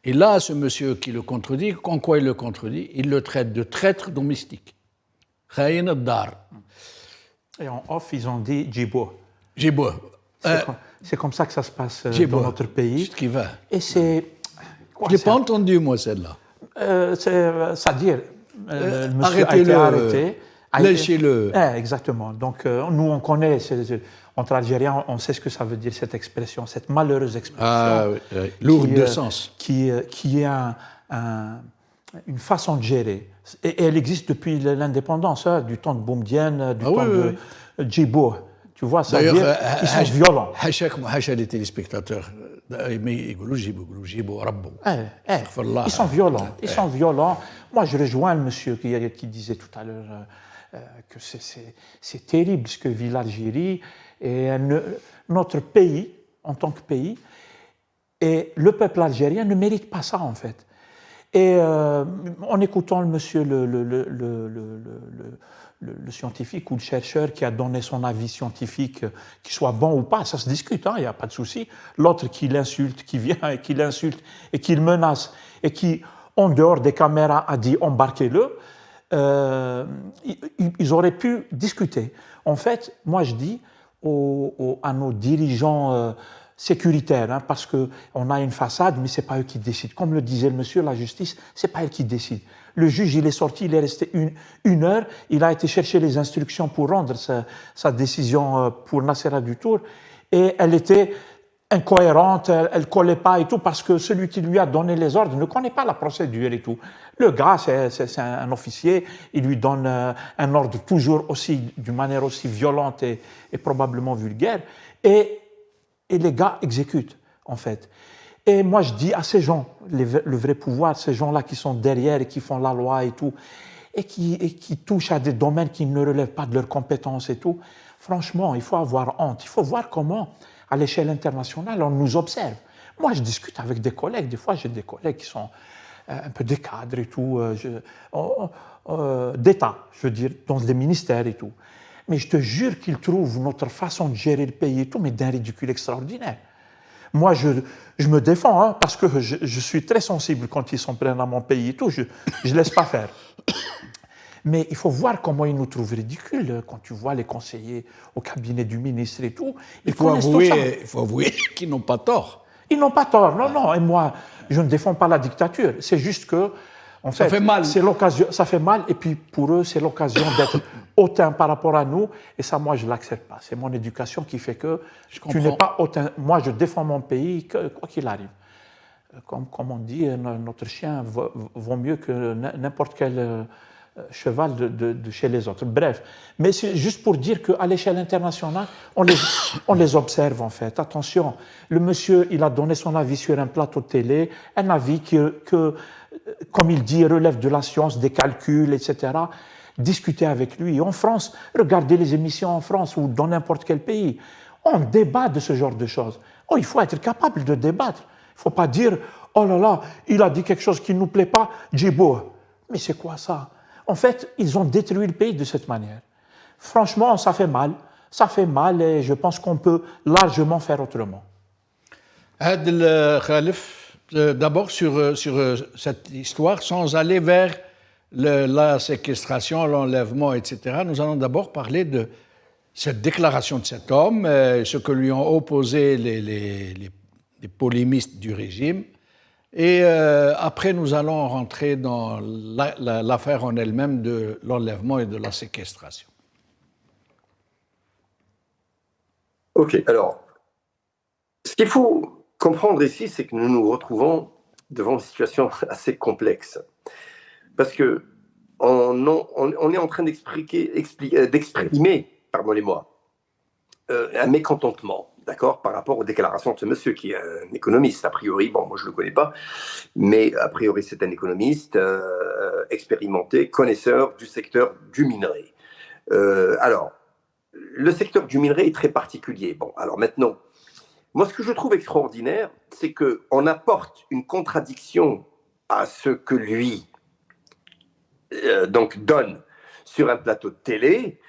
Et là, ce monsieur qui le contredit, en quoi il le contredit? Il le traite de traître domestique. Khaïn ad-dar. Et en off, ils ont dit Djibo. Djibo. C'est comme ça que ça se passe Djibo, dans notre pays. ce qui va. Et c'est... Je ne l'ai pas entendu, moi, celle-là. C'est-à-dire, le monsieur a été arrêté. Lâchez-le. Exactement. Donc, nous, on connaît, entre Algériens, on sait ce que ça veut dire, cette expression, cette malheureuse expression. Lourde de sens. Qui est une façon de gérer. Et elle existe depuis l'indépendance, du temps de Boumedienne, du temps de Djibo. Tu vois, ça veut dire ils sont violents. Hacha les téléspectateurs, ils sont violents. Ils sont violents. Moi, je rejoins le monsieur qui disait tout à l'heure que c'est terrible ce que vit l'Algérie et notre pays, en tant que pays, et le peuple algérien ne mérite pas ça, en fait. Et en écoutant le monsieur, le scientifique ou le chercheur qui a donné son avis scientifique, qu'il soit bon ou pas, ça se discute, il n'y a pas de souci. L'autre qui l'insulte, qui vient et qui l'insulte et qui le menace et qui, en dehors des caméras, a dit embarquez-le, ils auraient pu discuter. En fait, moi je dis à nos dirigeants sécuritaires, parce qu'on a une façade, mais ce n'est pas eux qui décident. Comme le disait le monsieur, la justice, ce n'est pas elle qui décide. Le juge, il est sorti, il est resté une heure, il a été chercher les instructions pour rendre sa décision pour Nassera Dutour, et elle était incohérente, elle ne collait pas et tout, parce que celui qui lui a donné les ordres ne connaît pas la procédure et tout. Le gars, c'est un officier, il lui donne un ordre toujours d'une manière aussi violente et probablement vulgaire, et les gars exécutent, en fait. Et moi, je dis à ces gens, le vrai pouvoir, ces gens-là qui sont derrière et qui font la loi et tout, et qui touchent à des domaines qui ne relèvent pas de leurs compétences et tout, franchement, il faut avoir honte. Il faut voir comment, à l'échelle internationale, on nous observe. Moi, je discute avec des collègues. Des fois, j'ai des collègues qui sont un peu des cadres et tout, d'État, je veux dire, dans des ministères et tout. Mais je te jure qu'ils trouvent notre façon de gérer le pays et tout, mais d'un ridicule extraordinaire. Moi, je me défends, parce que je suis très sensible quand ils s'en prennent à mon pays et tout, je ne laisse pas faire. Mais il faut voir comment ils nous trouvent ridicules quand tu vois les conseillers au cabinet du ministre et tout. Il faut avouer qu'ils n'ont pas tort. Ils n'ont pas tort, non. Et moi, je ne défends pas la dictature. C'est juste que, en fait, ça fait mal. C'est l'occasion, ça fait mal, et puis pour eux, c'est l'occasion d'être hautain par rapport à nous, et ça, moi, je ne l'accepte pas. C'est mon éducation qui fait que tu n'es pas hautain. Moi, je défends mon pays, quoi qu'il arrive. Comme on dit, notre chien vaut mieux que n'importe quel cheval de chez les autres. Bref, mais c'est juste pour dire qu'à l'échelle internationale, on les observe, en fait. Attention, le monsieur, il a donné son avis sur un plateau de télé, un avis que comme il dit, relève de la science, des calculs, etc. Discutez avec lui. En France, regardez les émissions en France ou dans n'importe quel pays. On débat de ce genre de choses. Il faut être capable de débattre. Il ne faut pas dire « Oh là là, il a dit quelque chose qui ne nous plaît pas, Djibo ». Mais c'est quoi ça? En fait, ils ont détruit le pays de cette manière. Franchement, ça fait mal. Ça fait mal et je pense qu'on peut largement faire autrement. Khalif, d'abord sur cette histoire, sans aller vers la séquestration, l'enlèvement, etc., nous allons d'abord parler de cette déclaration de cet homme, ce que lui ont opposé les polémistes du régime. Et après, nous allons rentrer dans l'affaire en elle-même de l'enlèvement et de la séquestration. Ok, alors, ce qu'il faut comprendre ici, c'est que nous nous retrouvons devant une situation assez complexe. Parce que on est en train d'exprimer, pardonnez-moi, un mécontentement, d'accord, par rapport aux déclarations de ce monsieur qui est un économiste, a priori. Bon, moi je ne le connais pas, mais a priori c'est un économiste expérimenté, connaisseur du secteur du minerai. Alors, le secteur du minerai est très particulier. Bon, alors maintenant, moi ce que je trouve extraordinaire, c'est qu'on apporte une contradiction à ce que lui donc donne sur un plateau de télé,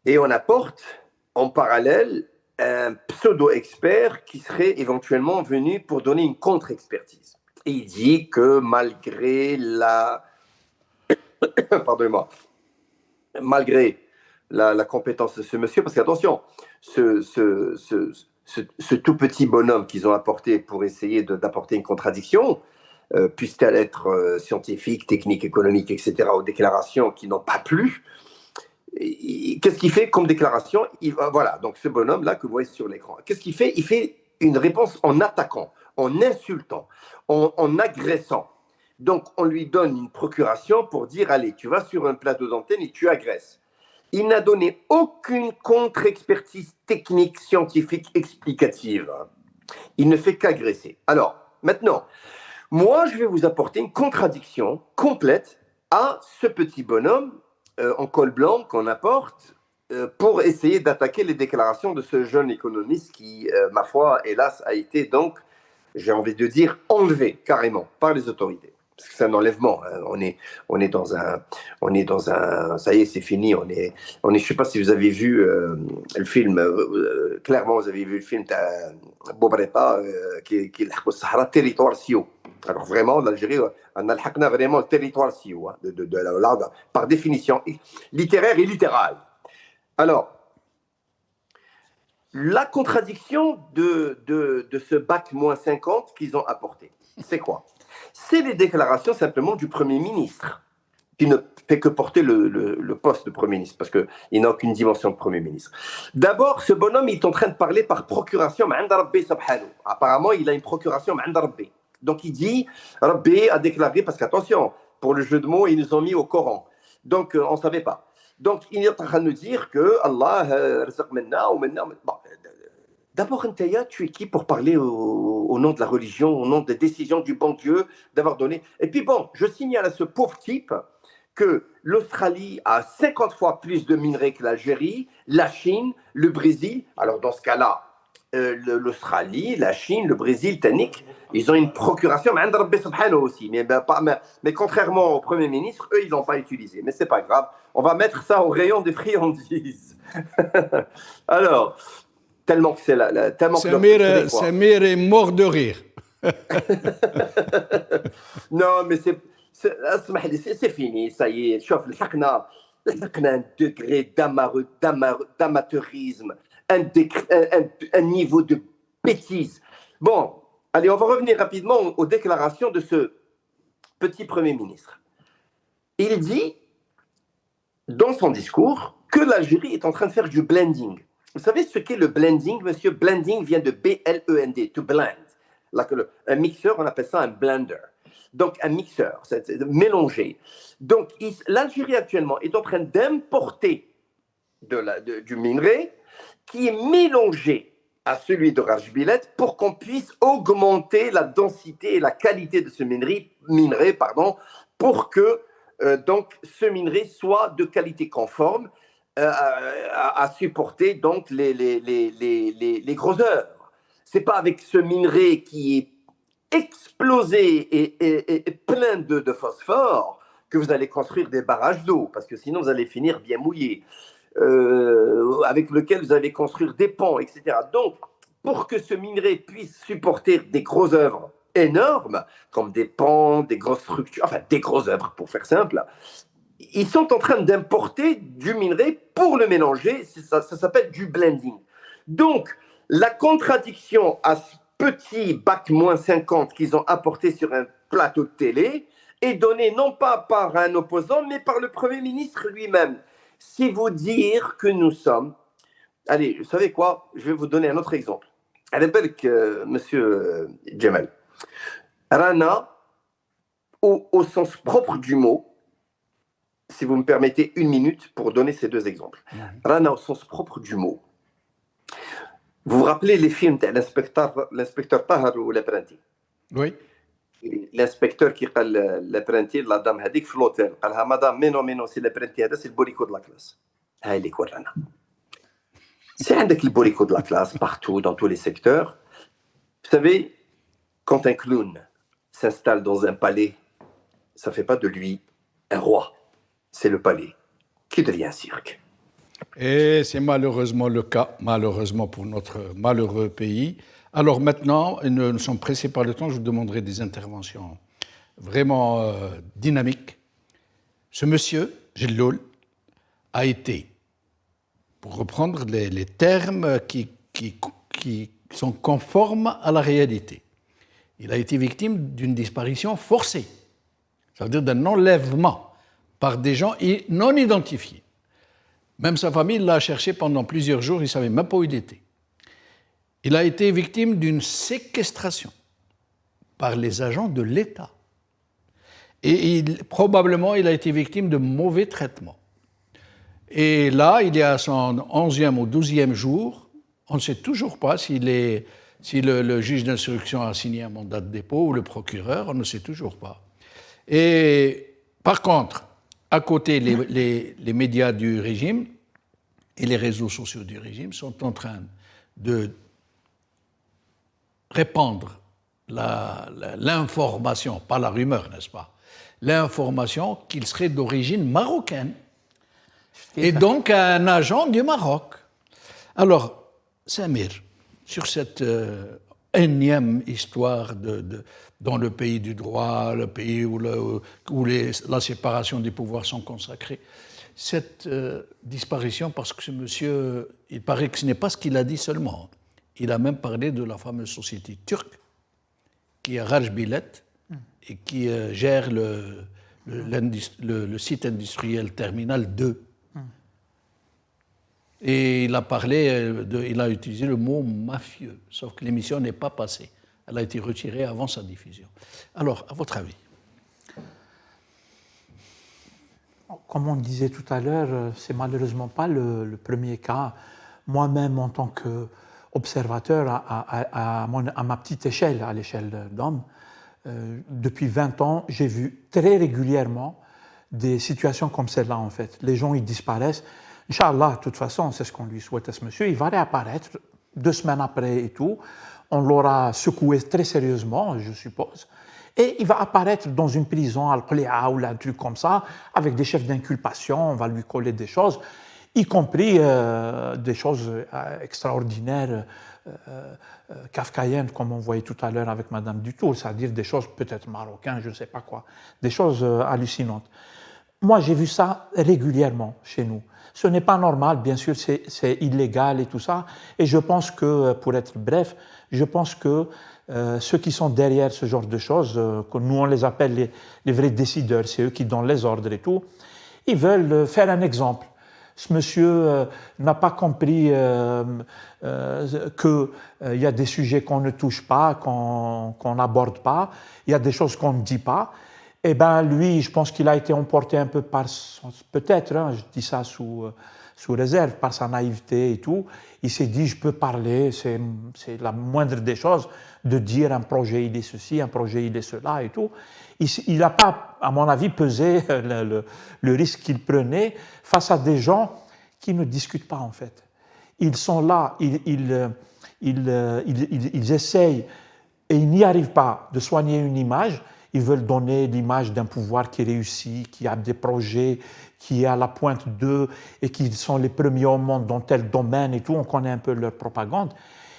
et on apporte en parallèle un pseudo-expert qui serait éventuellement venu pour donner une contre-expertise. Et il dit que malgré pardonnez-moi, malgré la compétence de ce monsieur, parce qu'attention, ce tout petit bonhomme qu'ils ont apporté pour essayer d'apporter une contradiction, puisse-t-elle être scientifique, technique, économique, etc., aux déclarations qui n'ont pas plu. Qu'est-ce qu'il fait comme déclaration? Voilà, donc ce bonhomme-là que vous voyez sur l'écran, qu'est-ce qu'il fait? Il fait une réponse en attaquant, en insultant, en agressant. Donc on lui donne une procuration pour dire, allez, tu vas sur un plateau d'antenne et tu agresses. Il n'a donné aucune contre-expertise technique, scientifique, explicative. Il ne fait qu'agresser. Alors, maintenant, moi, je vais vous apporter une contradiction complète à ce petit bonhomme en col blanc qu'on apporte pour essayer d'attaquer les déclarations de ce jeune économiste qui, ma foi, hélas, a été donc, j'ai envie de dire, enlevé carrément par les autorités. Parce que c'est un enlèvement. Hein. On est dans un, ça y est, c'est fini. Je sais pas si vous avez vu le film. Clairement, vous avez vu le film de Boubreka qui est le Sahara territoire Sio. Alors vraiment, l'Algérie, on a vraiment le territoire Sio, hein, par définition littéraire et littérale. Alors, la contradiction de ce bac-50 qu'ils ont apporté, c'est quoi? C'est les déclarations simplement du Premier ministre, qui ne fait que porter le poste de Premier ministre, parce qu'il n'a aucune dimension de Premier ministre. D'abord, ce bonhomme il est en train de parler par procuration. Apparemment, il a une procuration. Donc il dit, Rabbi a déclaré, parce qu'attention, pour le jeu de mots, ils nous ont mis au Coran. Donc on ne savait pas. Donc il est en train de nous dire que Allah bon, d'abord, tu es qui pour parler au nom de la religion, au nom des décisions du bon Dieu, d'avoir donné. Et puis bon, je signale à ce pauvre type que l'Australie a 50 fois plus de minerais que l'Algérie, la Chine, le Brésil. Alors dans ce cas-là, l'Australie, la Chine, le Brésil, Tannic, ils ont une procuration, aussi. Mais contrairement au Premier ministre, eux, ils ne l'ont pas utilisé. Mais ce n'est pas grave, on va mettre ça au rayon des friandises. Alors, tellement que c'est Samir est mort de rire. Non, mais c'est fini, ça y est. Chauffe, un degré d'amateurisme, un niveau de bêtise. Bon, allez, on va revenir rapidement aux déclarations de ce petit Premier ministre. Il dit, dans son discours, que l'Algérie est en train de faire du blending. Vous savez ce qu'est le blending, monsieur? Blending vient de B-L-E-N-D, to blend. Un mixeur, on appelle ça un blender. Donc, un mixeur, c'est mélanger. Donc, l'Algérie actuellement est en train d'importer du minerai qui est mélangé à celui de Rajbilet pour qu'on puisse augmenter la densité et la qualité de ce minerai pour que donc, ce minerai soit de qualité conforme à supporter donc les gros œuvres. C'est pas avec ce minerai qui est explosé et plein de phosphore que vous allez construire des barrages d'eau, parce que sinon vous allez finir bien mouillé, avec lequel vous allez construire des ponts, etc. Donc, pour que ce minerai puisse supporter des grosses œuvres énormes, comme des ponts, des grosses structures, enfin des grosses œuvres pour faire simple, ils sont en train d'importer du minerai pour le mélanger, ça s'appelle du blending. Donc, la contradiction à ce petit bac moins 50 qu'ils ont apporté sur un plateau de télé est donnée non pas par un opposant, mais par le Premier ministre lui-même. C'est vous dire que nous sommes... Allez, vous savez quoi? Je vais vous donner un autre exemple. على بالك monsieur Jamal, Rana, au sens propre du mot, si vous me permettez une minute pour donner ces deux exemples. Rana, au sens propre du mot. Vous vous rappelez les films de l'inspecteur Tahar ou l'apprenti? Oui. L'inspecteur qui قال l'apprenti la dame هذيك في l'hôtel قالها madame mais non c'est l'apprenti هذا c'est le borico de la classe. هاي اللي كورانا. C'est عندك le borico de la classe partout dans tous les secteurs. Vous savez, quand un clown s'installe dans un palais, ça ne fait pas de lui un roi. C'est le palais qui devient un cirque. Et c'est malheureusement le cas, malheureusement pour notre malheureux pays. Alors maintenant, nous sommes pressés par le temps, je vous demanderai des interventions vraiment dynamiques. Ce monsieur, Jelloul, a été, pour reprendre les termes qui sont conformes à la réalité, il a été victime d'une disparition forcée, ça veut dire d'un enlèvement par des gens non identifiés. Même sa famille l'a cherché pendant plusieurs jours, il ne savait même pas où il était. Il a été victime d'une séquestration par les agents de l'État. Et probablement, il a été victime de mauvais traitements. Et là, il est à son 11e ou 12e jour. On ne sait toujours pas si le juge d'instruction a signé un mandat de dépôt ou le procureur, on ne sait toujours pas. Et par contre, à côté, les médias du régime et les réseaux sociaux du régime sont en train de répandre l'information, pas la rumeur, n'est-ce pas, l'information qu'il serait d'origine marocaine et donc un agent du Maroc. Alors, Samir, sur cette énième histoire dans le pays du droit, le pays où la séparation des pouvoirs sont consacrés, cette disparition, parce que ce monsieur, il paraît que ce n'est pas ce qu'il a dit seulement, il a même parlé de la fameuse société turque qui est Raj Bilet et qui gère le site industriel Terminal 2. Et il a utilisé le mot mafieux, sauf que l'émission n'est pas passée. Elle a été retirée avant sa diffusion. Alors, à votre avis? Comme on disait tout à l'heure, c'est malheureusement pas le premier cas. Moi-même, en tant qu'observateur à ma petite échelle, à l'échelle d'homme, depuis 20 ans, j'ai vu très régulièrement des situations comme celle-là, en fait. Les gens, ils disparaissent. Inch'Allah, de toute façon, c'est ce qu'on lui souhaite à ce monsieur, il va réapparaître 2 semaines après et tout. On l'aura secoué très sérieusement, je suppose. Et il va apparaître dans une prison, Al-Qli'a ou un truc comme ça, avec des chefs d'inculpation, on va lui coller des choses, y compris des choses extraordinaires, kafkaïennes, comme on voyait tout à l'heure avec Madame Dutour, c'est-à-dire des choses peut-être marocaines, je ne sais pas quoi, des choses hallucinantes. Moi, j'ai vu ça régulièrement chez nous. Ce n'est pas normal, bien sûr, c'est illégal et tout ça. Et je pense que, pour être bref, je pense que ceux qui sont derrière ce genre de choses, que nous on les appelle les vrais décideurs, c'est eux qui donnent les ordres et tout, ils veulent faire un exemple. Ce monsieur n'a pas compris qu'il y a des sujets qu'on ne touche pas, qu'on n'aborde pas, il y a des choses qu'on ne dit pas. Eh bien, lui, je pense qu'il a été emporté un peu par, peut-être, hein, je dis ça sous réserve, par sa naïveté et tout. Il s'est dit, je peux parler, c'est la moindre des choses, de dire un projet, il est ceci, un projet, il est cela et tout. Il n'a pas, à mon avis, pesé le risque qu'il prenait face à des gens qui ne discutent pas, en fait. Ils sont là, ils essayent, et ils n'y arrivent pas, de soigner une image. Ils veulent donner l'image d'un pouvoir qui réussit, qui a des projets, qui est à la pointe d'eux et qui sont les premiers au monde dans tel domaine et tout. On connaît un peu leur propagande.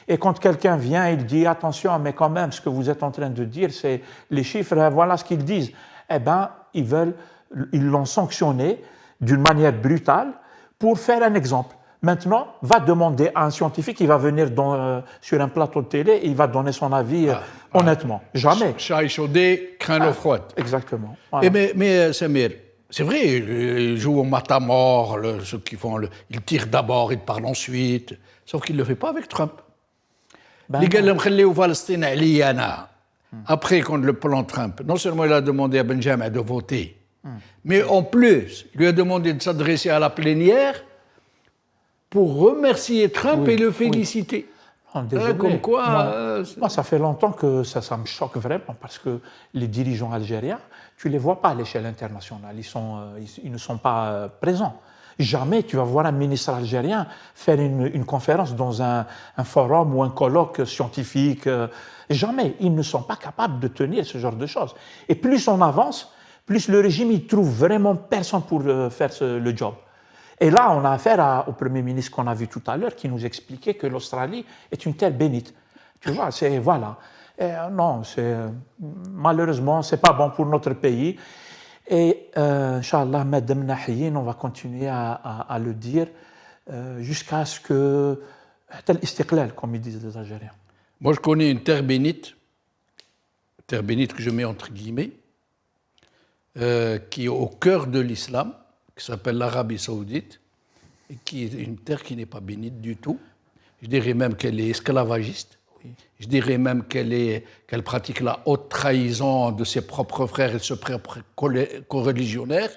Et quand quelqu'un vient, il dit attention, mais quand même, ce que vous êtes en train de dire, c'est les chiffres, voilà ce qu'ils disent. Eh bien, ils l'ont sanctionné d'une manière brutale pour faire un exemple. Maintenant, va demander à un scientifique, il va venir sur un plateau de télé et il va donner son avis honnêtement. Jamais. Chat échaudé, craint l'eau froide. Exactement. Voilà. Mais Samir, c'est vrai, ils jouent au matamor, ceux qui font ils tirent d'abord, ils parlent ensuite. Sauf qu'il ne le fait pas avec Trump. Les gars, ils Palestine, après, contre le plan Trump, non seulement il a demandé à Benjamin de voter, mais en plus, il lui a demandé de s'adresser à la plénière pour remercier Trump et le féliciter. Désolé. Comme quoi... Moi, ça fait longtemps que ça me choque vraiment, parce que les dirigeants algériens, tu ne les vois pas à l'échelle internationale, ils ne sont pas présents. Jamais tu vas voir un ministre algérien faire une conférence dans un forum ou un colloque scientifique. Jamais. Ils ne sont pas capables de tenir ce genre de choses. Et plus on avance, plus le régime il trouve vraiment personne pour faire le job. Et là, on a affaire au Premier ministre qu'on a vu tout à l'heure qui nous expliquait que l'Australie est une terre bénite. Tu vois, voilà. Non, malheureusement, ce n'est pas bon pour notre pays. Et, Inch'Allah, Madame Nahiyin, on va continuer à le dire jusqu'à ce que. Tel istiqlal, comme ils disent les Algériens. Moi, je connais une terre bénite que je mets entre guillemets, qui est au cœur de l'islam, qui s'appelle l'Arabie Saoudite, et qui est une terre qui n'est pas bénite du tout. Je dirais même qu'elle est esclavagiste. Je dirais même qu'elle pratique la haute trahison de ses propres frères et de ses propres coreligionnaires,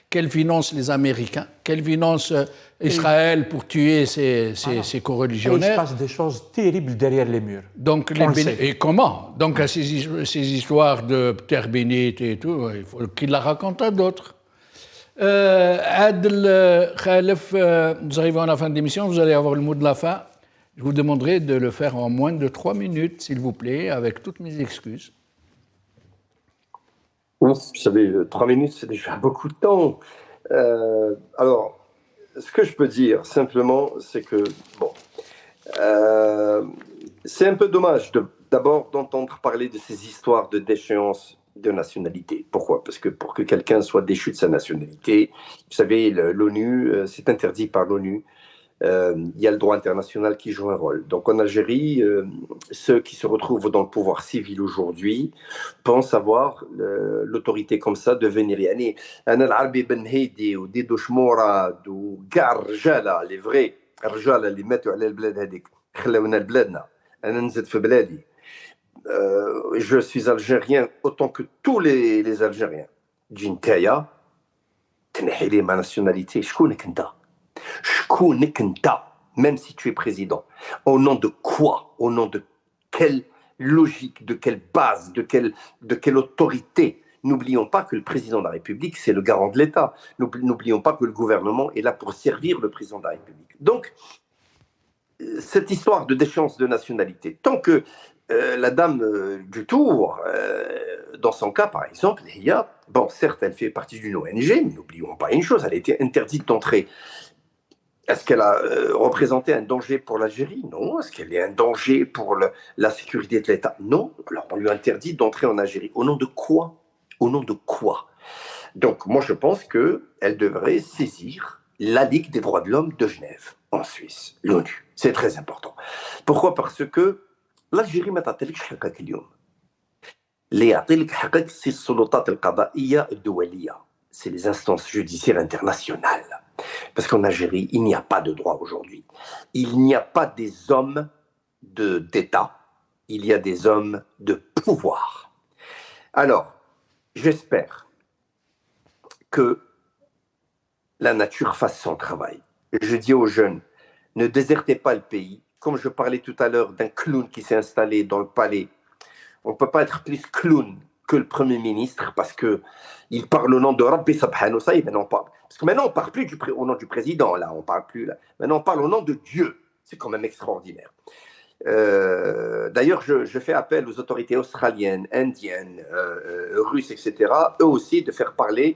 qu'elle finance les Américains, qu'elle finance Israël pour tuer ses coreligionnaires. Il se passe des choses terribles derrière les murs. Donc, et comment? Donc, ces histoires de terre bénite et tout, il faut qu'il la raconte à d'autres. Adel Khalef, nous arrivons à la fin de l'émission, vous allez avoir le mot de la fin. Je vous demanderai de le faire en moins de 3 minutes, s'il vous plaît, avec toutes mes excuses. Vous savez, 3 minutes, c'est déjà beaucoup de temps. Alors, ce que je peux dire, simplement, c'est que, bon, c'est un peu dommage d'abord d'entendre parler de ces histoires de déchéance de nationalité. Pourquoi? Parce que pour que quelqu'un soit déchu de sa nationalité, vous savez, l'ONU, c'est interdit par l'ONU. Il y a le droit international qui joue un rôle. Donc en Algérie, ceux qui se retrouvent dans le pouvoir civil aujourd'hui pensent avoir l'autorité comme ça de venir. يعني أنا العربي بن هيدي وديدو شموراد وكاع الرجالة les vrais الرجالة اللي ماتوا على البلاد هذيك خلونا لبلادنا. أنا نزلت في بلادي. Je suis algérien autant que tous les Algériens. تجي نتايا تنحي لي ما nationalité. شكونك أنت؟ Même si tu es président, au nom de quoi? Au nom de quelle logique, de quelle base, de quelle autorité? N'oublions pas que le président de la République, c'est le garant de l'État. N'oublions pas que le gouvernement est là pour servir le président de la République. Donc, cette histoire de déchéance de nationalité, tant que la dame du Tour, dans son cas par exemple, bon, certes, elle fait partie d'une ONG, mais n'oublions pas une chose, elle a été interdite d'entrer. Est-ce qu'elle a représenté un danger pour l'Algérie? Non. Est-ce qu'elle est un danger pour la sécurité de l'État? Non. Alors on lui a interdit d'entrer en Algérie. Au nom de quoi? Au nom de quoi? Donc moi je pense qu'elle devrait saisir la Ligue des droits de l'homme de Genève, en Suisse, l'ONU. C'est très important. Pourquoi? Parce que l'Algérie ما تعطيلكش حقك اليوم. اللي يعطيلك حقك c'est السلطات القضائية الدولية. C'est les instances judiciaires internationales. Parce qu'en Algérie, il n'y a pas de droit aujourd'hui. Il n'y a pas des hommes d'État, il y a des hommes de pouvoir. Alors, j'espère que la nature fasse son travail. Je dis aux jeunes, ne désertez pas le pays. Comme je parlais tout à l'heure d'un clown qui s'est installé dans le palais, on ne peut pas être plus clown que le Premier ministre parce qu'il parle au nom de Rabbi Subhanahu wa ta'ala. Parce que maintenant, on ne parle plus au nom du président, là, on parle plus, là. Maintenant, on parle au nom de Dieu. C'est quand même extraordinaire. D'ailleurs, je fais appel aux autorités australiennes, indiennes, russes, etc., eux aussi, de faire parler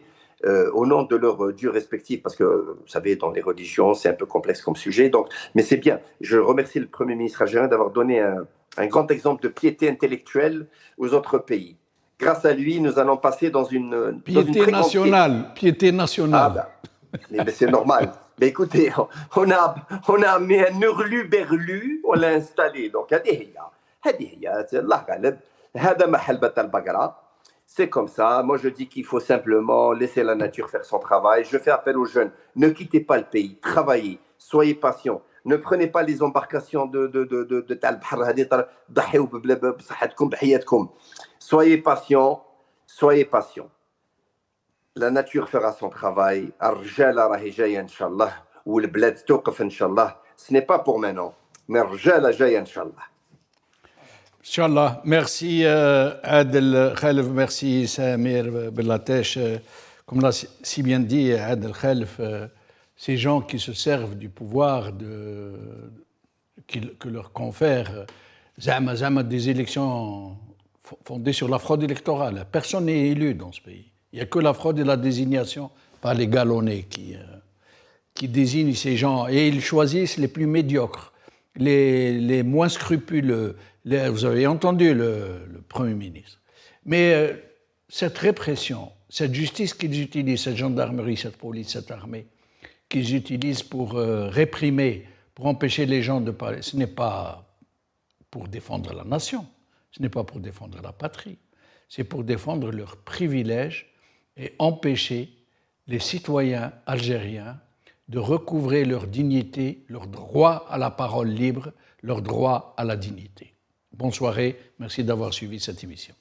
au nom de leurs dieux respectifs, parce que, vous savez, dans les religions, c'est un peu complexe comme sujet. Donc, mais c'est bien. Je remercie le Premier ministre algérien d'avoir donné un grand exemple de piété intellectuelle aux autres pays. Grâce à lui, nous allons passer dans une piété nationale. Piété nationale. Ah ben, mais c'est normal. Mais écoutez, on a mis un hurlu-berlu, on l'a installé. Donc, c'est comme ça. Moi, je dis qu'il faut simplement laisser la nature faire son travail. Je fais appel aux jeunes. Ne quittez pas le pays. Travaillez. Soyez patients. Ne prenez pas les embarcations de Soyez patients. Soyez patients. La nature fera son travail. Arjala rahi jaya inshallah. Ou le bled toqaf inshallah. Ce n'est pas pour maintenant. Mais Arjala jaya inshallah. Inch'Allah. Merci Adel Khalif, merci Samir Bellatesh. Comme l'a si bien dit Adel Khalif, ces gens qui se servent du pouvoir que leur confère Zama des élections fondées sur la fraude électorale. Personne n'est élu dans ce pays. Il n'y a que la fraude et la désignation par les galonnés qui désignent ces gens. Et ils choisissent les plus médiocres, les moins scrupuleux. Vous avez entendu le Premier ministre. Mais cette répression, cette justice qu'ils utilisent, cette gendarmerie, cette police, cette armée, qu'ils utilisent pour réprimer, pour empêcher les gens de parler, ce n'est pas pour défendre la nation, ce n'est pas pour défendre la patrie, c'est pour défendre leurs privilèges et empêcher les citoyens algériens de recouvrer leur dignité, leur droit à la parole libre, leur droit à la dignité. Bonne soirée, merci d'avoir suivi cette émission.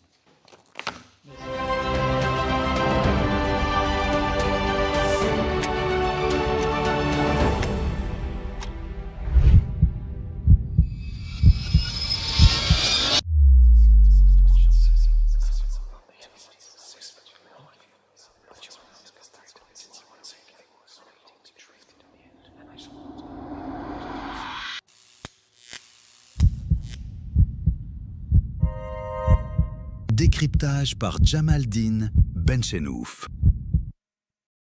Décryptage par Jamaldine Benchenouf.